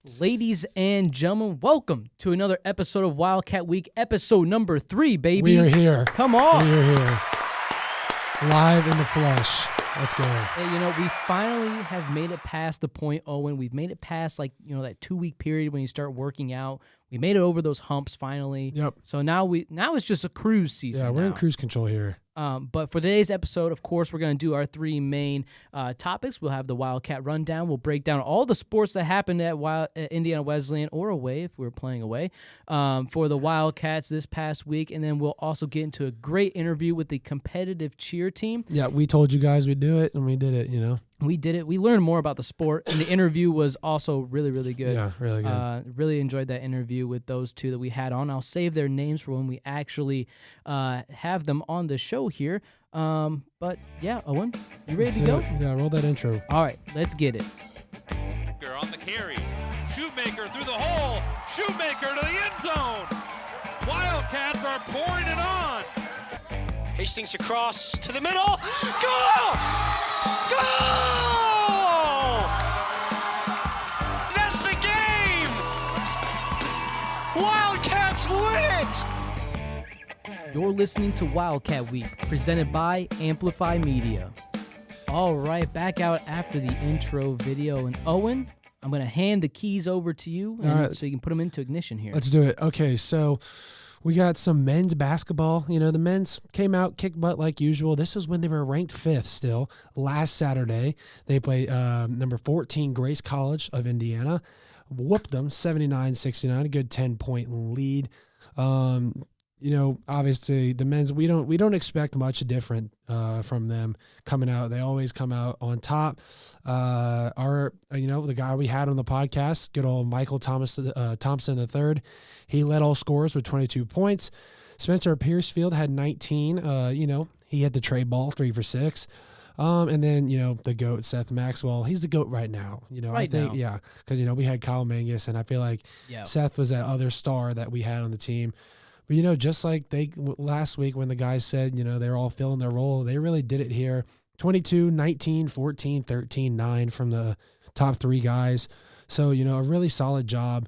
Ladies and gentlemen, welcome to another episode of Wildcat Week, episode number 3, baby. We are here. Come on. We are here. Live in the flesh. Let's go. Hey, we finally have made it past the point, Owen. We've made it past, that 2-week period when you start working out. We made it over those humps finally. Yep. So now it's just a cruise season. Yeah, we're in cruise control here. But for today's episode, of course, we're going to do our 3 main topics. We'll have the Wildcat Rundown. We'll break down all the sports that happened at Indiana Wesleyan or away if we were playing away for the Wildcats this past week. And then we'll also get into a great interview with the competitive cheer team. Yeah, we told you guys we'd do it, and we did it, We did it. We learned more about the sport, and the interview was also really, really good. Yeah, really good. Really enjoyed that interview with those two that we had on. I'll save their names for when we actually have them on the show here. But yeah, Owen, you ready to go? Yeah, roll that intro. All right, let's get it. On the carry, Shoemaker through the hole, Shoemaker to the end zone. Wildcats are pouring it on. Hastings across to the middle. Goal! Goal! That's the game! Wildcats win it! You're listening to Wildcat Week, presented by Amplify Media. All right, back out after the intro video. And Owen, I'm going to hand the keys over to you so you can put them into ignition here. Let's do it. Okay, so we got some men's basketball. The men's came out, kicked butt like usual. This was when they were ranked 5th still. Last Saturday, they played number 14 Grace College of Indiana. Whooped them 79-69, a good 10-point lead. Obviously the men's, we don't expect much different from them coming out. They always come out on top. The guy we had on the podcast, good old Michael Thompson III, he led all scorers with 22 points. Spencer Piercefield had 19. He had the trade ball 3 for 6. And then, the GOAT, Seth Maxwell, he's the GOAT right now. Because, we had Kyle Mangus, and I feel like Seth was that other star that we had on the team. But, just like last week when the guys said, they were all filling their role, they really did it here. 22, 19, 14, 13, 9 from the top 3 guys. So, a really solid job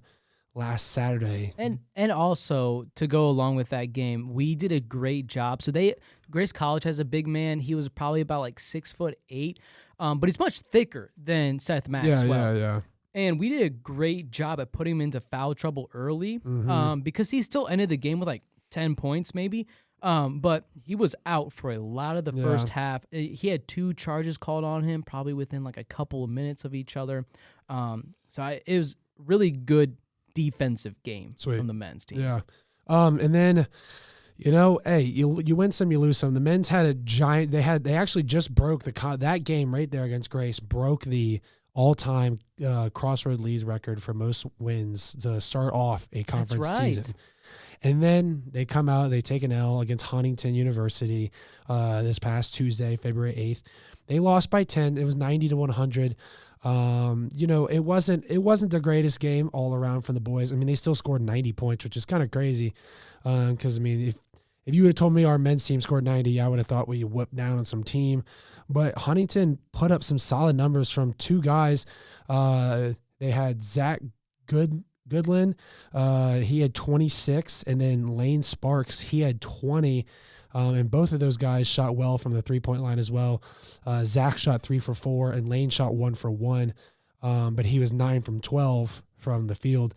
last Saturday. And also, to go along with that game, we did a great job. So Grace College has a big man. He was probably about 6'8", but he's much thicker than Seth Maxwell. Yeah. And we did a great job at putting him into foul trouble early because he still ended the game with 10 points maybe. But he was out for a lot of the first half. He had 2 charges called on him probably within a couple of minutes of each other. It was really good defensive game from the men's team. Yeah. And then, hey, you win some, you lose some. The men's had a giant, they actually just broke that game right there against Grace, broke the all-time Crossroad Leads record for most wins to start off a conference season. And then they come out, they take an L against Huntington University this past Tuesday, February 8th. They lost by 10. It was 90-100. It wasn't the greatest game all around from the boys. I mean, they still scored 90 points, which is kind of crazy. Because if you would have told me our men's team scored 90, I would have thought we whipped down on some team. But Huntington put up some solid numbers from 2 guys. They had Zach Goodlin. He had 26, and then Lane Sparks, he had 20. And both of those guys shot well from the 3-point line as well. Zach shot 3 for 4, and Lane shot 1 for 1. But he was 9 from 12 from the field.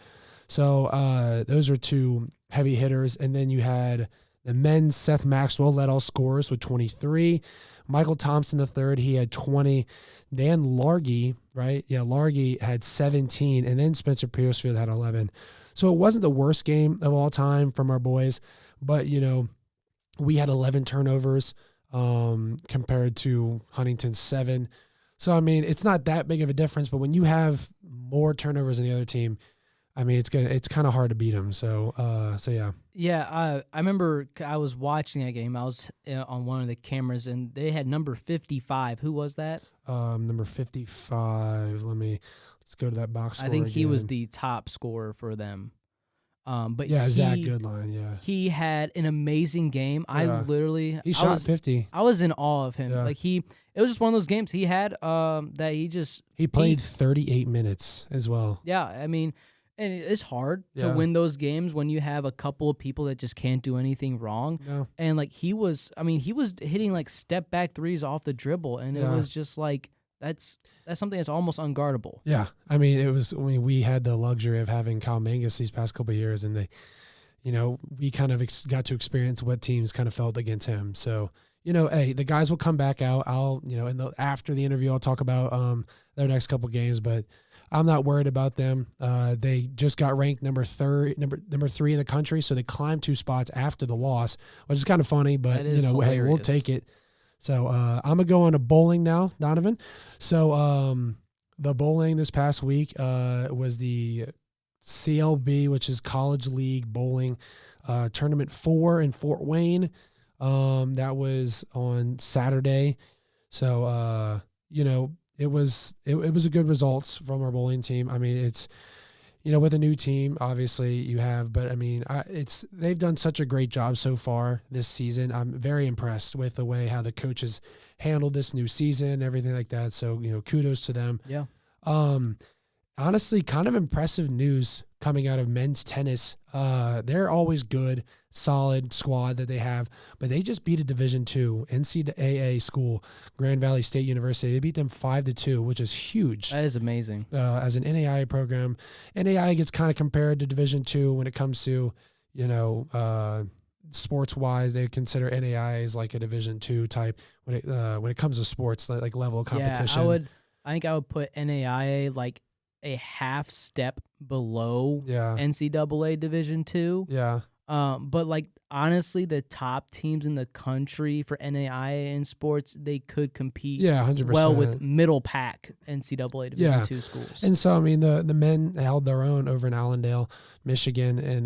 So those are 2 heavy hitters. And then you had the men's Seth Maxwell led all scorers with 23. Michael Thompson III, he had 20. Dan Largy, right? Yeah, Largy had 17. And then Spencer Piercefield had 11. So it wasn't the worst game of all time from our boys. But, we had 11 turnovers compared to Huntington's 7. So, it's not that big of a difference. But when you have more turnovers than the other team, it's kind of hard to beat them. So yeah. Yeah, I remember I was watching that game. I was on one of the cameras, and they had number 55. Who was that? Number 55. Let's go to that box score I think he again. was the top scorer for them. But Zach Goodline. Yeah, he had an amazing game. Yeah. He shot 50. I was in awe of him. Yeah. It was just one of those games he had that he played 38 minutes as well. Yeah, I mean, and it's hard to win those games when you have a couple of people that just can't do anything wrong. No. And he was hitting step back threes off the dribble, and it was just that's something that's almost unguardable. Yeah, we had the luxury of having Kyle Mangus these past couple of years, and they, we kind of got to experience what teams kind of felt against him. So, hey, the guys will come back out. I'll, after the interview, I'll talk about their next couple games, but I'm not worried about them. They just got ranked number 3 in the country, so they climbed 2 spots after the loss, which is kind of funny, but hey, we'll take it. So I'm gonna go on to bowling now, Donovan. So the bowling this past week was the CLB, which is College League Bowling Tournament 4 in Fort Wayne. That was on Saturday. So it was a good results from our bowling team. I mean, it's with a new team, obviously you have, but I mean, they've done such a great job so far this season. I'm very impressed with the way how the coaches handled this new season, everything like that. So, kudos to them. Yeah. Honestly, kind of impressive news coming out of men's tennis. They're always good, solid squad that they have, but they just beat a Division II NCAA school, Grand Valley State University. They beat them 5-2, which is huge. That is amazing. As an NAIA program, NAIA gets kind of compared to Division II when it comes to, sports-wise. They consider NAIA as like a Division II type when it comes to sports, like level of competition. Yeah, I think I would put NAIA like a half step below NCAA Division II. Yeah. But honestly, the top teams in the country for NAIA in sports, they could compete 100%. well with middle pack NCAA Division II schools. And so, I mean, the men held their own over in Allendale, Michigan, and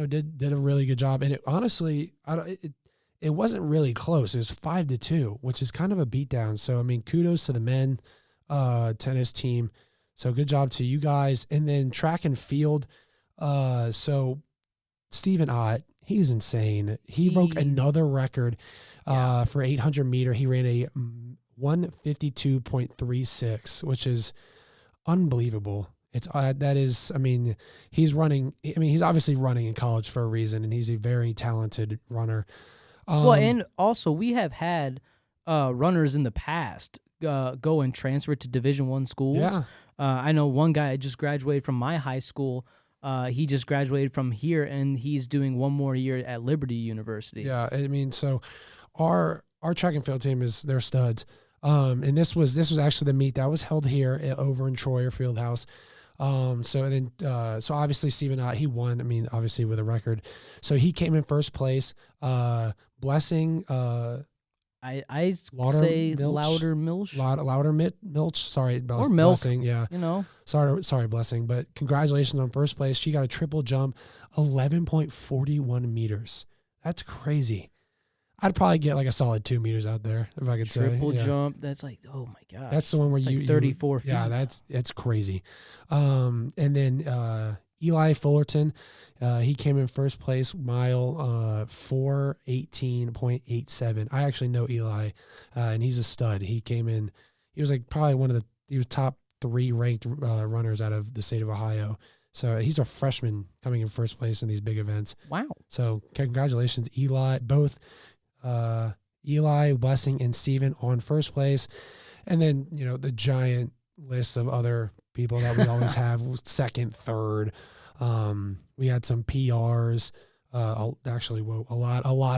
did a really good job. And it honestly, it wasn't really close. It was 5-2, which is kind of a beatdown. So, I mean, kudos to the men tennis team. So good job to you guys. And then track and field. So Stephen Ott, he was insane. He broke another record for 800 meter. He ran a 152.36, which is unbelievable. He's obviously running in college for a reason, and he's a very talented runner. And also we have had runners in the past go and transfer to Division I schools. Yeah. I know one guy just graduated from my high school. He just graduated from here, and he's doing one more year at Liberty University. Yeah, I mean, so our track and field team they're studs. And this was actually the meet that was held here over in Troyer Fieldhouse. So obviously Stephen Ott, he won. I mean, obviously with a record. So he came in first place. Blessing. I say Louder Milch. Louder Milch. Sorry, or Milk. Blessing. Yeah. Sorry, Blessing. But congratulations on first place. She got a triple jump, 11.41 meters. That's crazy. I'd probably get like a solid 2 meters out there if I could say. Triple jump. That's like, oh my gosh. That's the one where it's 34 feet. Yeah, that's crazy. And then Eli Fullerton, he came in first place, mile 4:18.87. I actually know Eli, and he's a stud. He came in. He was like probably he was top 3 ranked runners out of the state of Ohio. So he's a freshman coming in first place in these big events. Wow. So congratulations, Eli. Both Eli, Blessing, and Steven on first place. And then, the giant list of other people that we always have, second, third. We had some PRs. A lot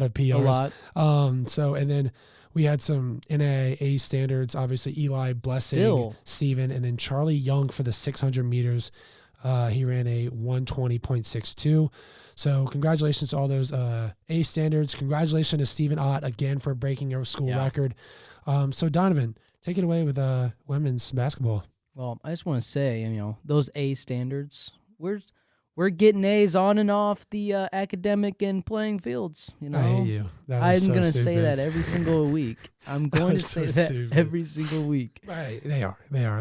of PRs. And then we had some NAIA standards, obviously Eli, Blessing, Steven, and then Charlie Young for the 600 meters. He ran a 120.62. So congratulations to all those A standards. Congratulations to Stephen Ott again for breaking a school record. So Donovan, take it away with women's basketball. Well, I just want to say, those A standards, we're getting A's on and off the academic and playing fields. I hate you. I'm going to say that every single week. I'm going to say that every single week. Right, they are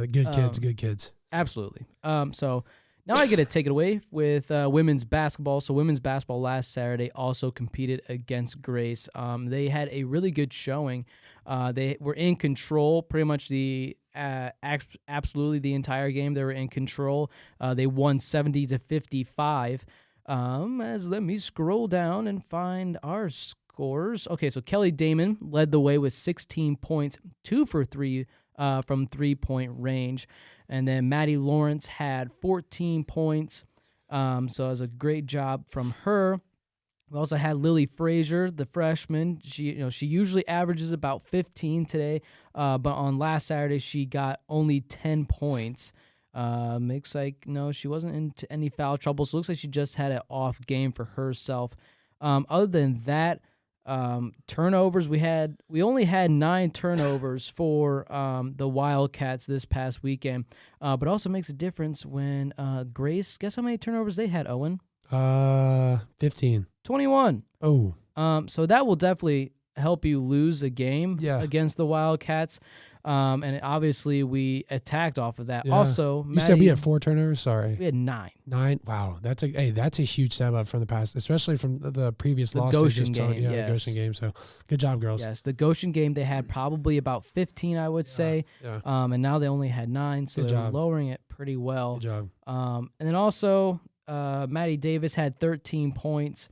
good kids. Absolutely. So Now I get to take it away with women's basketball. So women's basketball last Saturday also competed against Grace. They had a really good showing. They were in control pretty much absolutely the entire game. They were in control. They won 70-55. Let me scroll down and find our scores. Okay, so Kelly Damon led the way with 16 points, 2 for 3 from 3-point range. And then Maddie Lawrence had 14 points. So it was a great job from her. We also had Lily Frazier, the freshman. She usually averages about 15 today, but on last Saturday she got only 10 points. Looks like she wasn't into any foul trouble, so it looks like she just had an off game for herself. Other than that, turnovers, we only had 9 turnovers for the Wildcats this past weekend, but it also makes a difference when Grace, guess how many turnovers they had, Owen? 15. 21. Oh. So that will definitely help you lose a game against the Wildcats. And obviously we attacked off of that. Yeah. Also, you said we had 4 turnovers. Sorry, we had 9. 9. Wow, that's a huge step up from the past, especially from the previous loss. Goshen game, the Goshen game. So good job, girls. Yes, the Goshen game they had probably about 15, I would say. Yeah. And now they only had 9, so they're lowering it pretty well. Good And job. then also Maddie Davis had 13 points.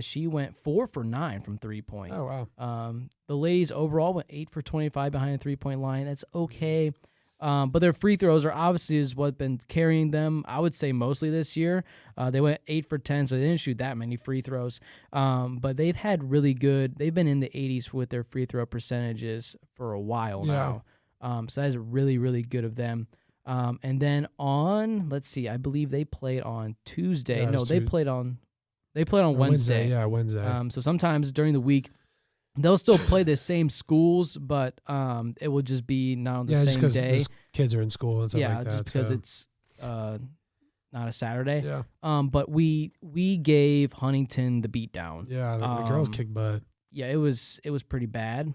She went 4 for 9 from 3-point. Oh, wow. The ladies overall went 8 for 25 behind the 3-point line. That's okay. But their free throws are obviously is what been carrying them, I would say, mostly this year. They went 8 for 10, so they didn't shoot that many free throws. But they've had they've been in the 80s with their free throw percentages for a while now. So that is really, really good of them. And then let's see, I believe they played on Tuesday. Yeah, they played on Wednesday. Yeah, Wednesday. So sometimes during the week, they'll still play the same schools, but it will just be not on the same day. The kids are in school and stuff like that. Just because it's not a Saturday. Yeah. But we gave Huntington the beatdown. Yeah, the girls kicked butt. Yeah, it was pretty bad.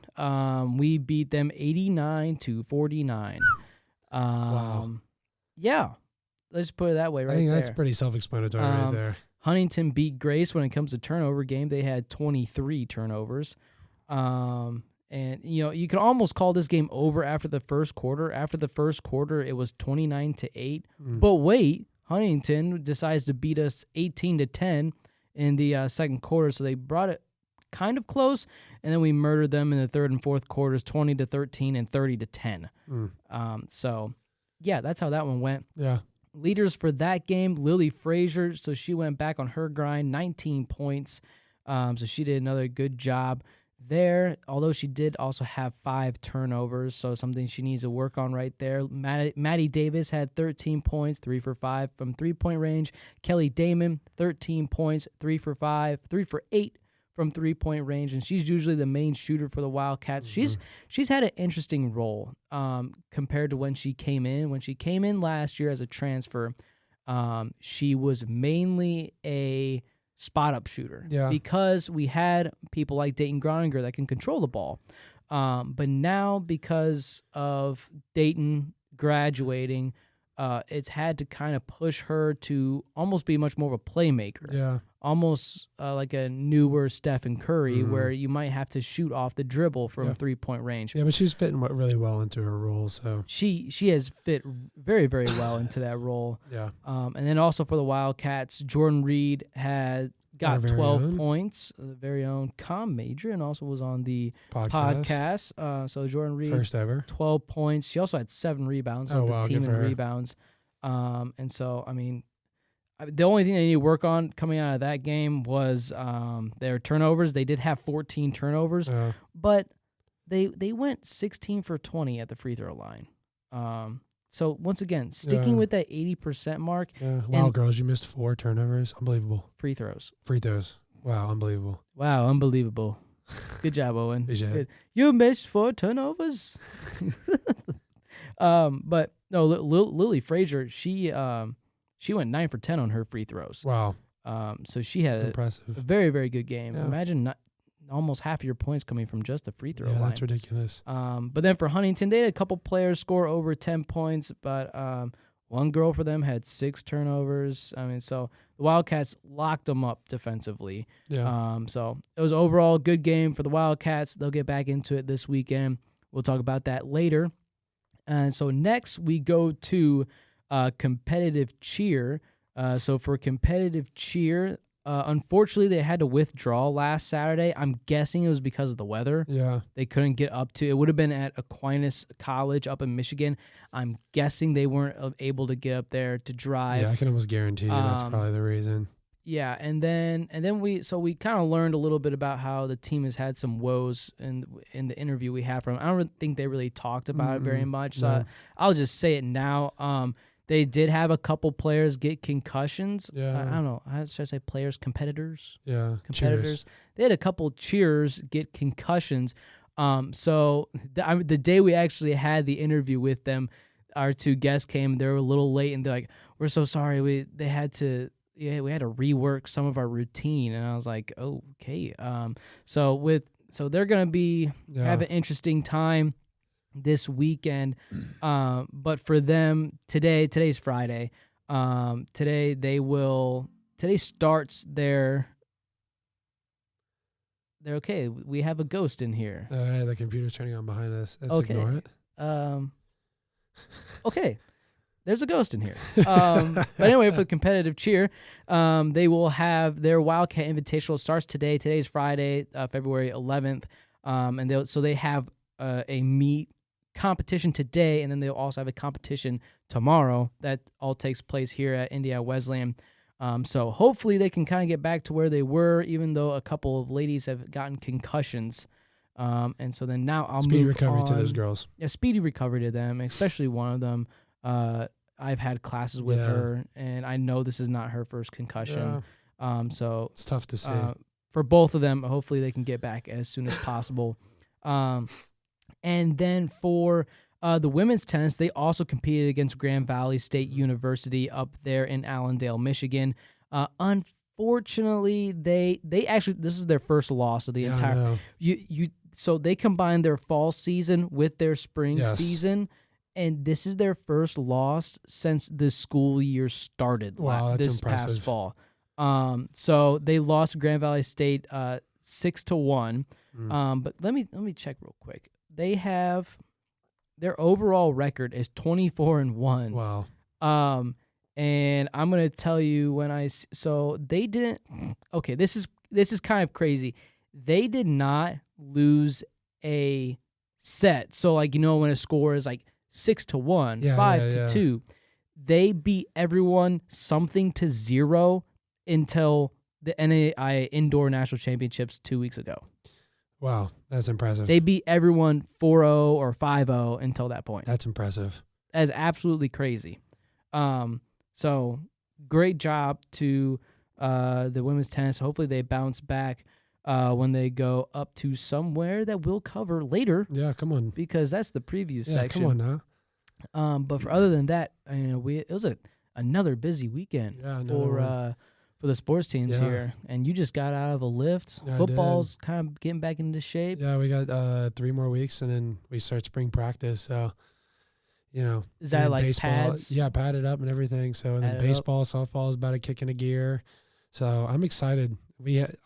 We beat them 89-49. Wow. Yeah, let's put it that way. Right, I think there. that's pretty self-explanatory right there. Huntington beat Grace when it comes to turnover game. They had 23 turnovers. And, you could almost call this game over after the first quarter. After the first quarter, it was 29-8. But wait, Huntington decides to beat us 18-10 in the second quarter. So they brought it kind of close, and then we murdered them in the third and fourth quarters, 20-13 and 30-10. So, yeah, that's how that one went. Yeah. Leaders for that game, Lily Frazier, so she went back on her grind, 19 points. So she did another good job there, although she did also have 5 turnovers, so something she needs to work on right there. Maddie Davis had 13 points, 3 for 5 from 3-point range. Kelly Damon, 13 points, 3 for 5, 3 for 8 from 3-point range, and she's usually the main shooter for the Wildcats. She's had an interesting role compared to when she came in. When she came in last year as a transfer, she was mainly a spot-up shooter because we had people like Dayton Groninger that can control the ball. But now, because of Dayton graduating, it's had to kind of push her to almost be much more of a playmaker. Yeah. Almost like a newer Stephen Curry, where you might have to shoot off the dribble from 3-point range. Yeah, but she's fitting really well into her role. So she has fit very, very well into that role. Yeah. And then also for the Wildcats, Jordan Reed got 12 points, the very own comm major, and also was on the podcast. So Jordan Reed, first ever, 12 points. She also had 7 rebounds. The team in rebounds. And so, I mean, the only thing they need to work on coming out of that game was their turnovers. They did have 14 turnovers, but they went 16 for 20 at the free throw line. So once again, sticking with that 80% mark. Yeah. Wow, girls, you missed 4 turnovers. Unbelievable. Free throws. Wow, unbelievable. Wow, unbelievable. Good job, Owen. Good. You missed 4 turnovers. But no, Lily Frazier, she went 9 for 10 on her free throws. Wow. So she had a very, very good game. Yeah. Imagine almost half of your points coming from just the free throw line. That's ridiculous. But then for Huntington, they had a couple players score over 10 points, but One girl for them had 6 turnovers. I mean, so the Wildcats locked them up defensively. Yeah. So it was overall a good game for the Wildcats. They'll get back into it this weekend. We'll talk about that later. And so next we go to competitive cheer. So for competitive cheer, unfortunately they had to withdraw last Saturday. I'm guessing it was because of the weather. Yeah. They couldn't get up to. It would have been at Aquinas College up in Michigan. I'm guessing they weren't able to get up there to drive. Yeah, I can almost guarantee you that's probably the reason. Yeah, and then we kind of learned a little bit about how the team has had some woes in the interview we had from them. I don't think they really talked about it very much. So I'll just say it now. They did have a couple players get concussions. Yeah. I don't know. Should I say players? Competitors? Yeah. Competitors. Cheers. They had a couple cheers get concussions. So the day we actually had the interview with them, our 2 guests came. They were a little late, and they're like, "We're so sorry. We had to rework some of our routine." And I was like, "Oh, okay." So they're gonna be have an interesting time this weekend. But for them today's Friday. Today starts their. They're okay. We have a ghost in here. All right, the computer's turning on behind us. Let's Okay. ignore it. Okay. There's a ghost in here. But anyway, for the competitive cheer, they will have their Wildcat Invitational starts today. Today's Friday, February 11th. And they have a meet competition today, and then they'll also have a competition tomorrow. That all takes place here at Indiana Wesleyan. So hopefully they can kind of get back to where they were, even though a couple of ladies have gotten concussions. And so then now I'll Speedy move recovery on. to those girls. Yeah, speedy recovery to them, especially one of them. I've had classes with her, and I know this is not her first concussion. So it's tough to see. For both of them, hopefully they can get back as soon as possible. And then for the women's tennis, they also competed against Grand Valley State University up there in Allendale, Michigan. Unfortunately, they actually, this is their first loss of the entire. So they combined their fall season with their spring season, and this is their first loss since the school year started. Wow, that's impressive. Past fall. So they lost Grand Valley State 6-1. But let me check real quick. They have their overall record is 24-1. Wow. And I'm gonna tell you so they didn't. Okay, this is kind of crazy. They did not lose a set. So when a score is 6-1, 5-2, they beat everyone something to 0 until the NAIA Indoor National Championships 2 weeks ago. Wow, that's impressive. They beat everyone 4-0 or 5-0 until that point. That's impressive. That's absolutely crazy. So great job to the women's tennis. Hopefully they bounce back when they go up to somewhere that we'll cover later. Yeah, come on. Because that's the preview section. Come on now. But for other than that, it was another busy weekend for the sports teams here. And you just got out of a lift. Yeah, football's kind of getting back into shape. Yeah, we got 3 more weeks, and then we start spring practice. So, is that baseball, pads? Yeah, padded up and everything. So, and then baseball, softball is about to kick into gear. So I'm excited.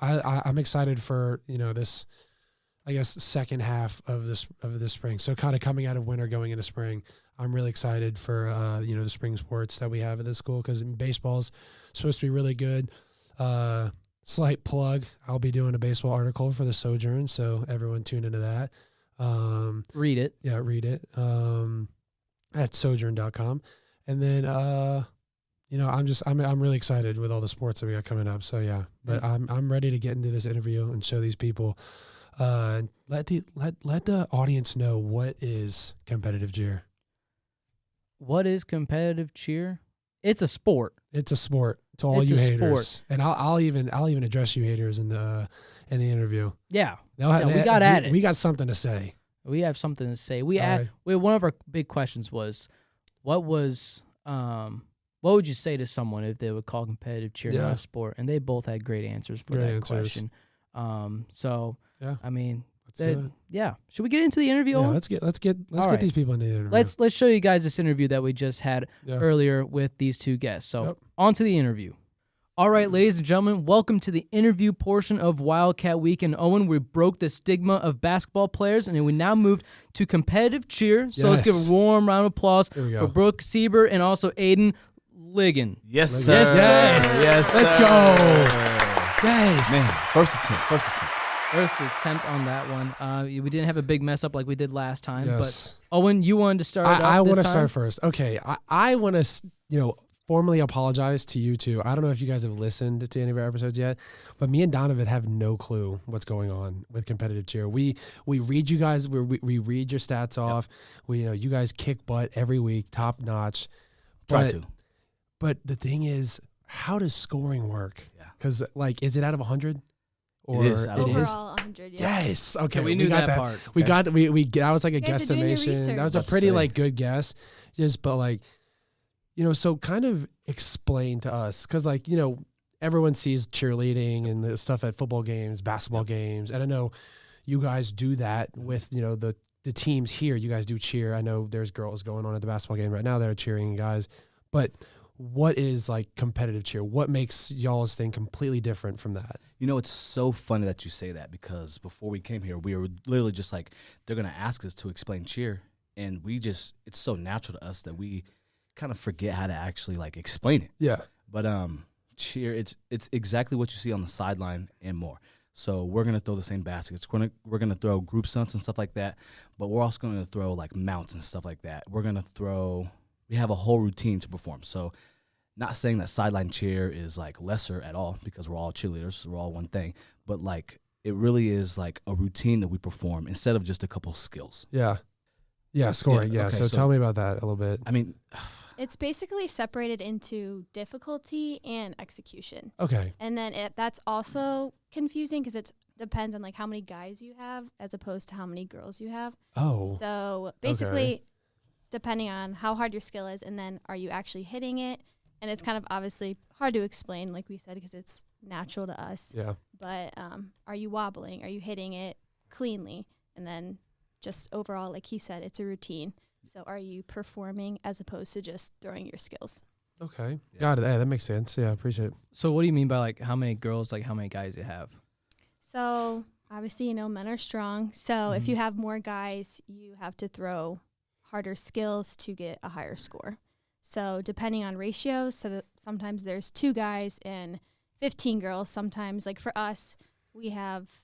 I'm excited for this, I guess, second half of this spring. So kind of coming out of winter, going into spring. I'm really excited for the spring sports that we have at this school, because baseball's supposed to be really good. Slight plug: I'll be doing a baseball article for the Sojourn, so everyone tune into that. Read it. Yeah, read it. At sojourn.com. And then I'm really excited with all the sports that we got coming up. So yeah, but I'm ready to get into this interview and show these people. Let the audience know what is competitive cheer. What is competitive cheer? It's a sport. It's a sport to all you haters, and I'll even address you haters in the interview. Yeah, we got at it. We got something to say. We have something to say. One of our big questions was, what would you say to someone if they would call competitive cheer not a sport? And they both had great answers for that question. So yeah, I mean, Yeah. Should we get into the interview? Yeah, Owen? let's get right. these people into the interview. Let's show you guys this interview that we just had earlier with these two guests. So on to the interview. All right, ladies and gentlemen, welcome to the interview portion of Wildcat Week. And Owen, we broke the stigma of basketball players, and then we now moved to competitive cheer. So let's give a warm round of applause for Brooke Sieber and also Aiden Ligon. Yes, sir. Yes. Let's go. Yes. Man, first attempt. First attempt on that one. We didn't have a big mess up like we did last time. Yes. But Owen, you wanted to start it I want to start first. Okay. I want to, formally apologize to you two. I don't know if you guys have listened to any of our episodes yet, but me and Donovan have no clue what's going on with competitive cheer. We read you guys. We read your stats off. You guys kick butt every week, top notch. Try to. But the thing is, how does scoring work? Yeah. Because is it out of 100? Or it is. Overall 100. Yeah. Yes. Okay. We knew got that part. We got that was like a You guys are doing your guesstimation. That was a research. pretty good guess. So kind of explain to us, because everyone sees cheerleading and the stuff at football games, basketball games, and I know you guys do that with the teams here. You guys do cheer. I know there's girls going on at the basketball game right now that are cheering guys, but what is competitive cheer? What makes y'all's thing completely different from that? It's so funny that you say that, because before we came here, we were literally just like, they're going to ask us to explain cheer. And it's so natural to us that we kind of forget how to actually explain it. Yeah. But cheer, it's exactly what you see on the sideline and more. So we're going to throw the same baskets. We're going to throw group stunts and stuff like that. But we're also going to throw mounts and stuff like that. We have a whole routine to perform. So not saying that sideline cheer is lesser at all, because we're all cheerleaders, so we're all one thing. But it really is a routine that we perform instead of just a couple skills. Yeah. Yeah, scoring. Yeah. Okay, so tell me about that a little bit. I mean, It's basically separated into difficulty and execution. Okay. And then that's also confusing because it depends on how many guys you have as opposed to how many girls you have. Oh. So basically, depending on how hard your skill is, and then are you actually hitting it? And it's kind of obviously hard to explain, like we said, because it's natural to us. Yeah. But are you wobbling? Are you hitting it cleanly? And then just overall, like he said, it's a routine. So are you performing as opposed to just throwing your skills? Okay. Yeah. Got it. Hey, that makes sense. Yeah, appreciate it. So what do you mean by how many girls, how many guys you have? So obviously, men are strong. So if you have more guys, you have to throw harder skills to get a higher score. So depending on ratios, so that sometimes there's 2 guys and 15 girls. Sometimes, for us, we have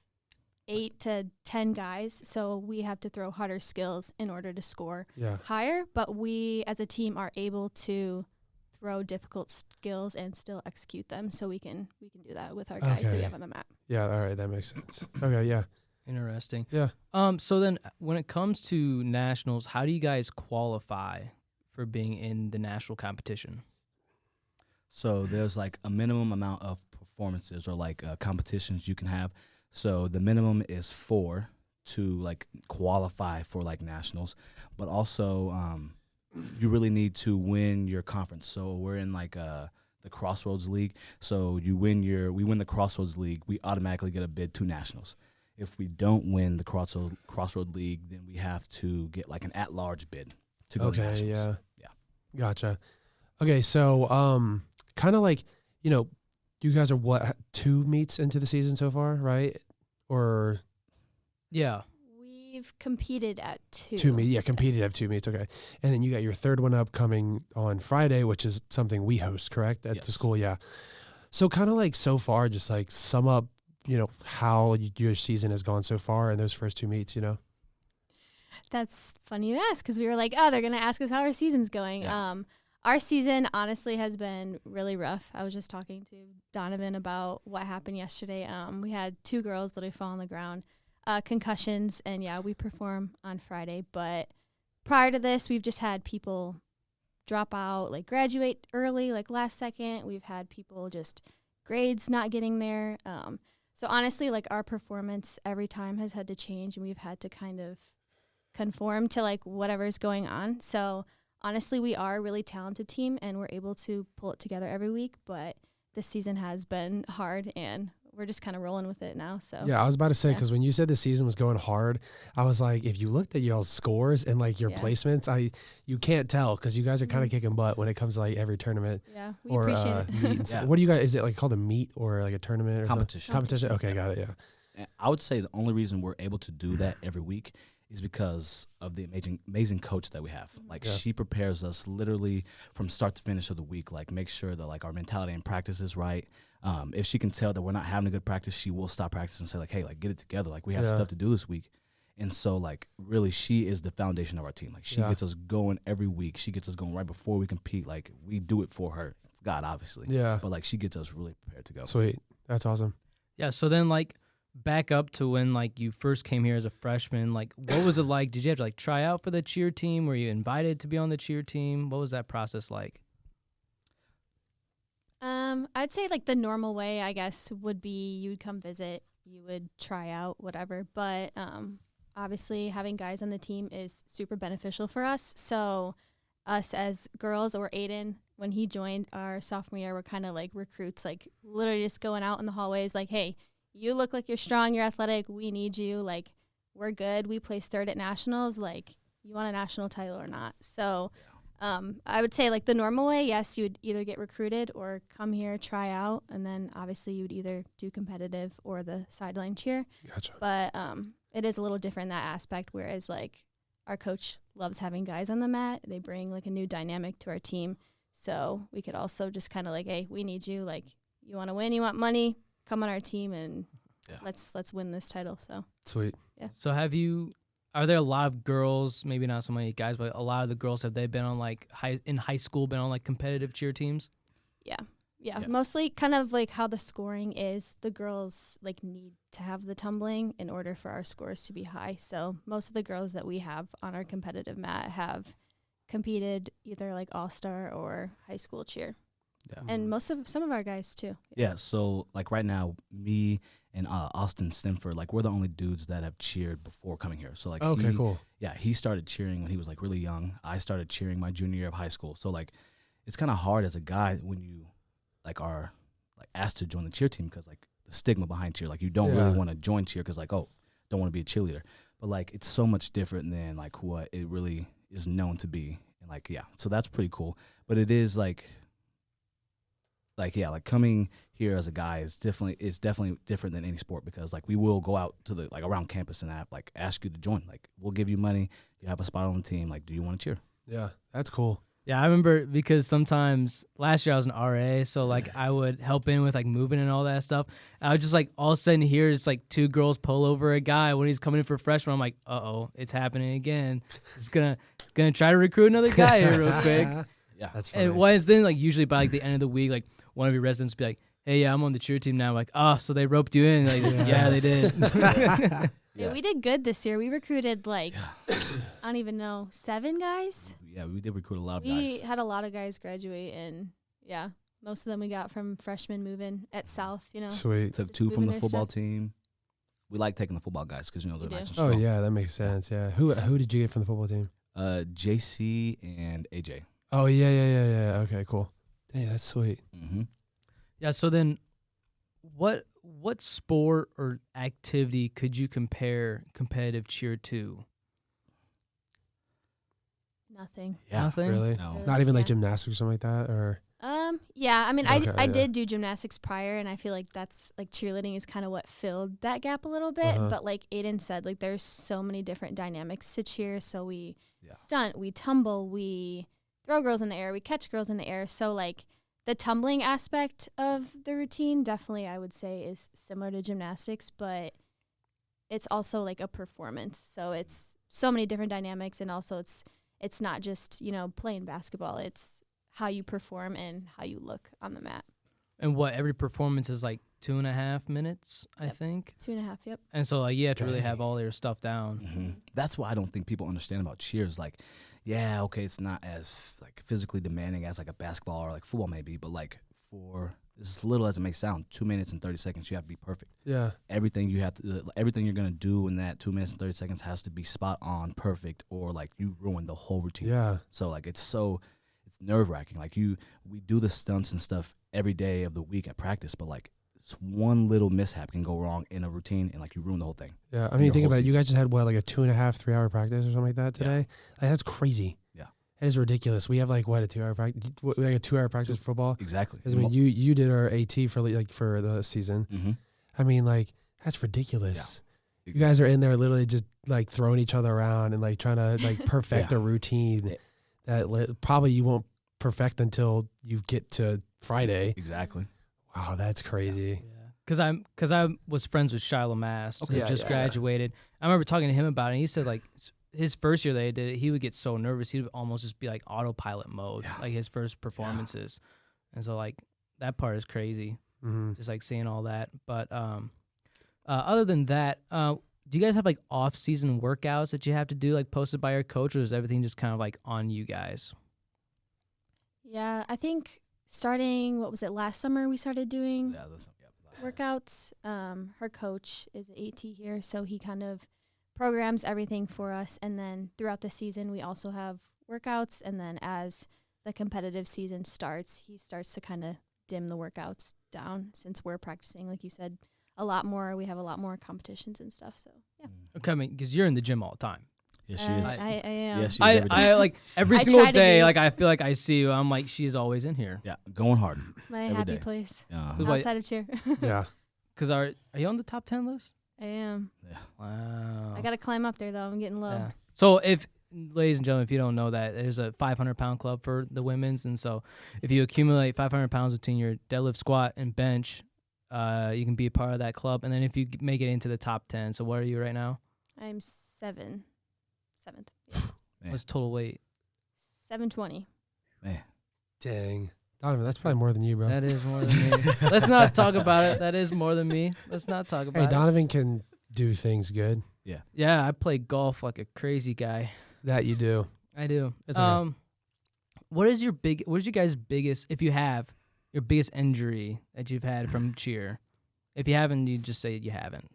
8 to 10 guys. So we have to throw harder skills in order to score higher. But we, as a team, are able to throw difficult skills and still execute them. So we can do that with our guys that we have on the map. Yeah. All right. That makes sense. Okay. Yeah. Interesting. Yeah. So then when it comes to nationals, how do you guys qualify for being in the national competition? So there's a minimum amount of performances or competitions you can have. So the minimum is 4 to qualify for nationals, but also you really need to win your conference. So we're in the Crossroads League. So we win the Crossroads League, we automatically get a bid to nationals. If we don't win the Crossroad League, then we have to get an at-large bid to go to nationals. Yeah. Gotcha. Okay, so kind of you guys are what, 2 meets into the season so far, right? Or yeah, we've competed at 2. 2 meets, yeah, competed at 2 meets. Okay, and then you got your 3rd one up coming on Friday, which is something we host, correct, at the school? Yeah. So kind of so far, just sum up, how your season has gone so far in those first 2 meets. That's funny you ask, because we were they're going to ask us how our season's going. Yeah. Our season, honestly, has been really rough. I was just talking to Donovan about what happened yesterday. We had 2 girls literally fall on the ground, concussions, and, we perform on Friday. But prior to this, we've just had people drop out, graduate early, last second. We've had people just grades not getting there. So, honestly, our performance every time has had to change, and we've had to kind of conform to, whatever's going on. So, honestly, we are a really talented team, and we're able to pull it together every week, but this season has been hard, and we're just kind of rolling with it now. So Yeah, I was about to say, because when you said the season was going hard, I was like, if you looked at y'all's scores and like your placements, you can't tell because you guys are kind of kicking butt when it comes to like every tournament. Yeah, we appreciate it. Meet and stuff. What do you guys? Is it like called a meet or like a tournament or Competition. Competition. Okay, got it. Yeah. And I would say the only reason we're able to do that every week is because of the amazing coach that we have. Like she prepares us literally from start to finish of the week. Like make sure that like our mentality and practice is right. If she can tell that we're not having a good practice, she will stop practice and say like, hey, like get it together. Like we have stuff to do this week. And so like really she is the foundation of our team. Like she gets us going every week. She gets us going right before we compete. Like we do it for her. God, obviously. Yeah. But like she gets us really prepared to go. Sweet. That's awesome. Yeah. So then like back up to when like you first came here as a freshman, like what was it like? Did you have to like try out for the cheer team? Were you invited to be on the cheer team? What was that process like? I'd say like the normal way, I guess, would be you would come visit, you would try out, whatever. But obviously having guys on the team is super beneficial for us. So us as girls, or Aiden, when he joined our sophomore year, we're kind of like recruits, like literally just going out in the hallways like, hey, you look like you're strong, you're athletic, we need you, like we're good, we placed third at nationals, like you want a national title or not. So I would say like the normal way, yes, you would either get recruited or come here, try out, and then obviously you would either do competitive or the sideline cheer. Gotcha. But it is a little different in that aspect, whereas like our coach loves having guys on the mat. They bring like a new dynamic to our team. So we could also just kind of like, hey, we need you. Like you want to win, you want money, come on our team and let's win this title. So Sweet. Yeah. So are there a lot of girls, maybe not so many guys, but a lot of the girls, have they been on like in high school, been on like competitive cheer teams? Yeah, mostly kind of like how the scoring is. The girls like need to have the tumbling in order for our scores to be high. So most of the girls that we have on our competitive mat have competed either like all-star or high school cheer. Yeah. And some of our guys too. Yeah, so like right now, me and Austin Stemford, like we're the only dudes that have cheered before coming here. So like cool. Yeah, he started cheering when he was like really young. I started cheering my junior year of high school. So like it's kind of hard as a guy when you like are like asked to join the cheer team because like the stigma behind cheer, like you don't really want to join cheer because like, oh, don't want to be a cheerleader. But like it's so much different than like what it really is known to be. And like, yeah, so that's pretty cool. But it is like coming here as a guy is definitely different than any sport because like we will go out to the like around campus and have like ask you to join. Like we'll give you money, you have a spot on the team. Like, do you want to cheer? Yeah, that's cool. Yeah, I remember because sometimes last year I was an RA, so like I would help in with like moving and all that stuff. And I would just like all of a sudden hear it's like two girls pull over a guy when he's coming in for freshman. I'm like, it's happening again. It's gonna try to recruit another guy here real quick. Yeah, that's funny. And once then like usually by like the end of the week, like one of your residents would be like, hey, yeah, I'm on the cheer team now. I'm like, oh, so they roped you in? Like, yeah, they did. Yeah, we did good this year. We recruited like I don't even know 7 guys. Yeah, we did recruit a lot of guys. We had a lot of guys graduate, and yeah, most of them we got from freshmen moving at South. You know, Sweet. Took Just 2 from moving the their football stuff. team. We like taking the football guys because they're We nice do. and Oh strong. yeah, that makes sense. Yeah. Who did you get from the football team? JC and AJ. Oh yeah. Okay, cool. Dang, that's sweet. Mm-hmm. Yeah, so then what sport or activity could you compare competitive cheer to? Nothing. Yeah. Nothing? Really? No. Not even like Yeah. gymnastics or something like that, or Yeah, I mean, Okay, I yeah. did do gymnastics prior, and I feel like that's like cheerleading is kind of what filled that gap a little bit. Uh-huh. But like Aiden said, like there's so many different dynamics to cheer. So we Yeah. stunt, we tumble, we throw girls in the air, we catch girls in the air. So like the tumbling aspect of the routine definitely I would say is similar to gymnastics, but it's also like a performance. So it's so many different dynamics, and also it's not just, playing basketball. It's how you perform and how you look on the mat. And every performance is like 2.5 minutes, I Yep. think. 2.5, yep. And so like you have to really Dang. have all your stuff down. Mm-hmm. That's why I don't think people understand about cheers. Like, yeah, okay, it's not as like physically demanding as like a basketball or like football maybe, but like for as little as it may sound, 2 minutes and 30 seconds, you have to be perfect. yeah. Everything you're gonna do in that 2 minutes and 30 seconds has to be spot on, perfect, or like you ruin the whole routine. Yeah. So like it's nerve wracking. Like we do the stunts and stuff every day of the week at practice, but like just one little mishap can go wrong in a routine, and like you ruin the whole thing. Yeah, I mean, Your think whole about it. You season. guys just had what, like a 2.5, 3 hour practice or something like that today. Like, that's crazy. Yeah. That is ridiculous. We have like what, a 2 hour practice, like a 2 hour practice for football. Exactly. 'Cause, I mean, you did our AT for the season. Mm-hmm. I mean, like, that's ridiculous. You guys are in there literally just like throwing each other around and like trying to like perfect a routine that probably you won't perfect until you get to Friday. Exactly. Wow, that's crazy. Because I was friends with Shiloh Mast, who Yeah, just yeah, graduated. I remember talking to him about it. And he said like his first year that he did it, he would get so nervous he would almost just be like autopilot mode, like his first performances. And so like that part is crazy, just like seeing all that. But other than that, do you guys have like off-season workouts that you have to do, like posted by your coach, or is everything just kind of like on you guys? Yeah, I think starting, what was it, last summer we started doing workouts. Her coach is an AT here, so he kind of programs everything for us. And then throughout the season, we also have workouts. And then as the competitive season starts, he starts to kind of dim the workouts down since we're practicing, like you said, a lot more. We have a lot more competitions and stuff. So, yeah. Okay, I mean, because you're in the gym all the time. Yes, she is. I am. Yes, she is every day. I like every I single try to day, be. like I feel like I see you. I'm like, she is always in here. Yeah, going hard. It's my every happy day. place Wait. outside of cheer. Yeah. Because are you on the top 10 list? I am. Yeah. Wow. I got to climb up there, though. I'm getting low. Yeah. So if, ladies and gentlemen, if you don't know that, there's a 500-pound club for the women's. And so if you accumulate 500 pounds between your deadlift, squat, and bench, you can be a part of that club. And then if you make it into the top 10, so what are you right now? I'm seventh. Man. What's total weight? 720. Man. Dang. Donovan, that's probably more than you, bro. That is more than me. Let's not talk about it. That is more than me. Let's not talk about Hey, it. Donovan can do things good. Yeah, I play golf like a crazy guy. That you do. I do. It's okay. What is your guys' biggest, if you have, your biggest injury that you've had from cheer? If you haven't, you just say you haven't.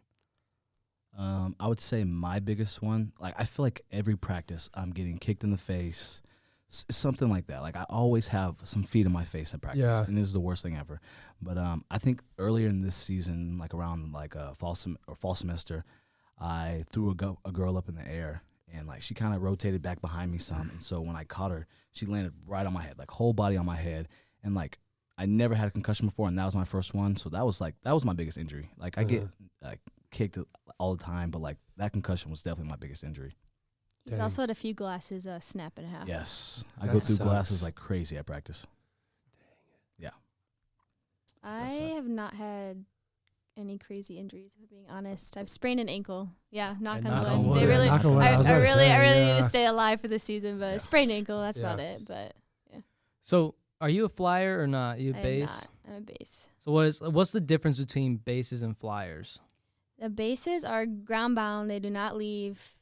I would say my biggest one, like I feel like every practice I'm getting kicked in the face, something like that. Like I always have some feet in my face in practice, and this is the worst thing ever. But I think earlier in this season, like around like fall semester, I threw a girl up in the air, and like she kind of rotated back behind me some, and so when I caught her, she landed right on my head, like whole body on my head, and like I never had a concussion before, and that was my first one, so that was my biggest injury. Like I get like kicked all the time, but like that concussion was definitely my biggest injury. He's also had a few glasses snap in half. Yes, I That go through sucks. glasses like crazy at practice. Yeah, I have not had any crazy injuries, if I'm being honest. I've sprained an ankle. Yeah, knock on wood. They really, Knock on wood. I was I about to really say, need to stay alive for this season, but sprained ankle, that's about it. But So are you a flyer or not? You a I'm base? not. I'm a base. So what's the difference between bases and flyers? The bases are ground bound. They do not leave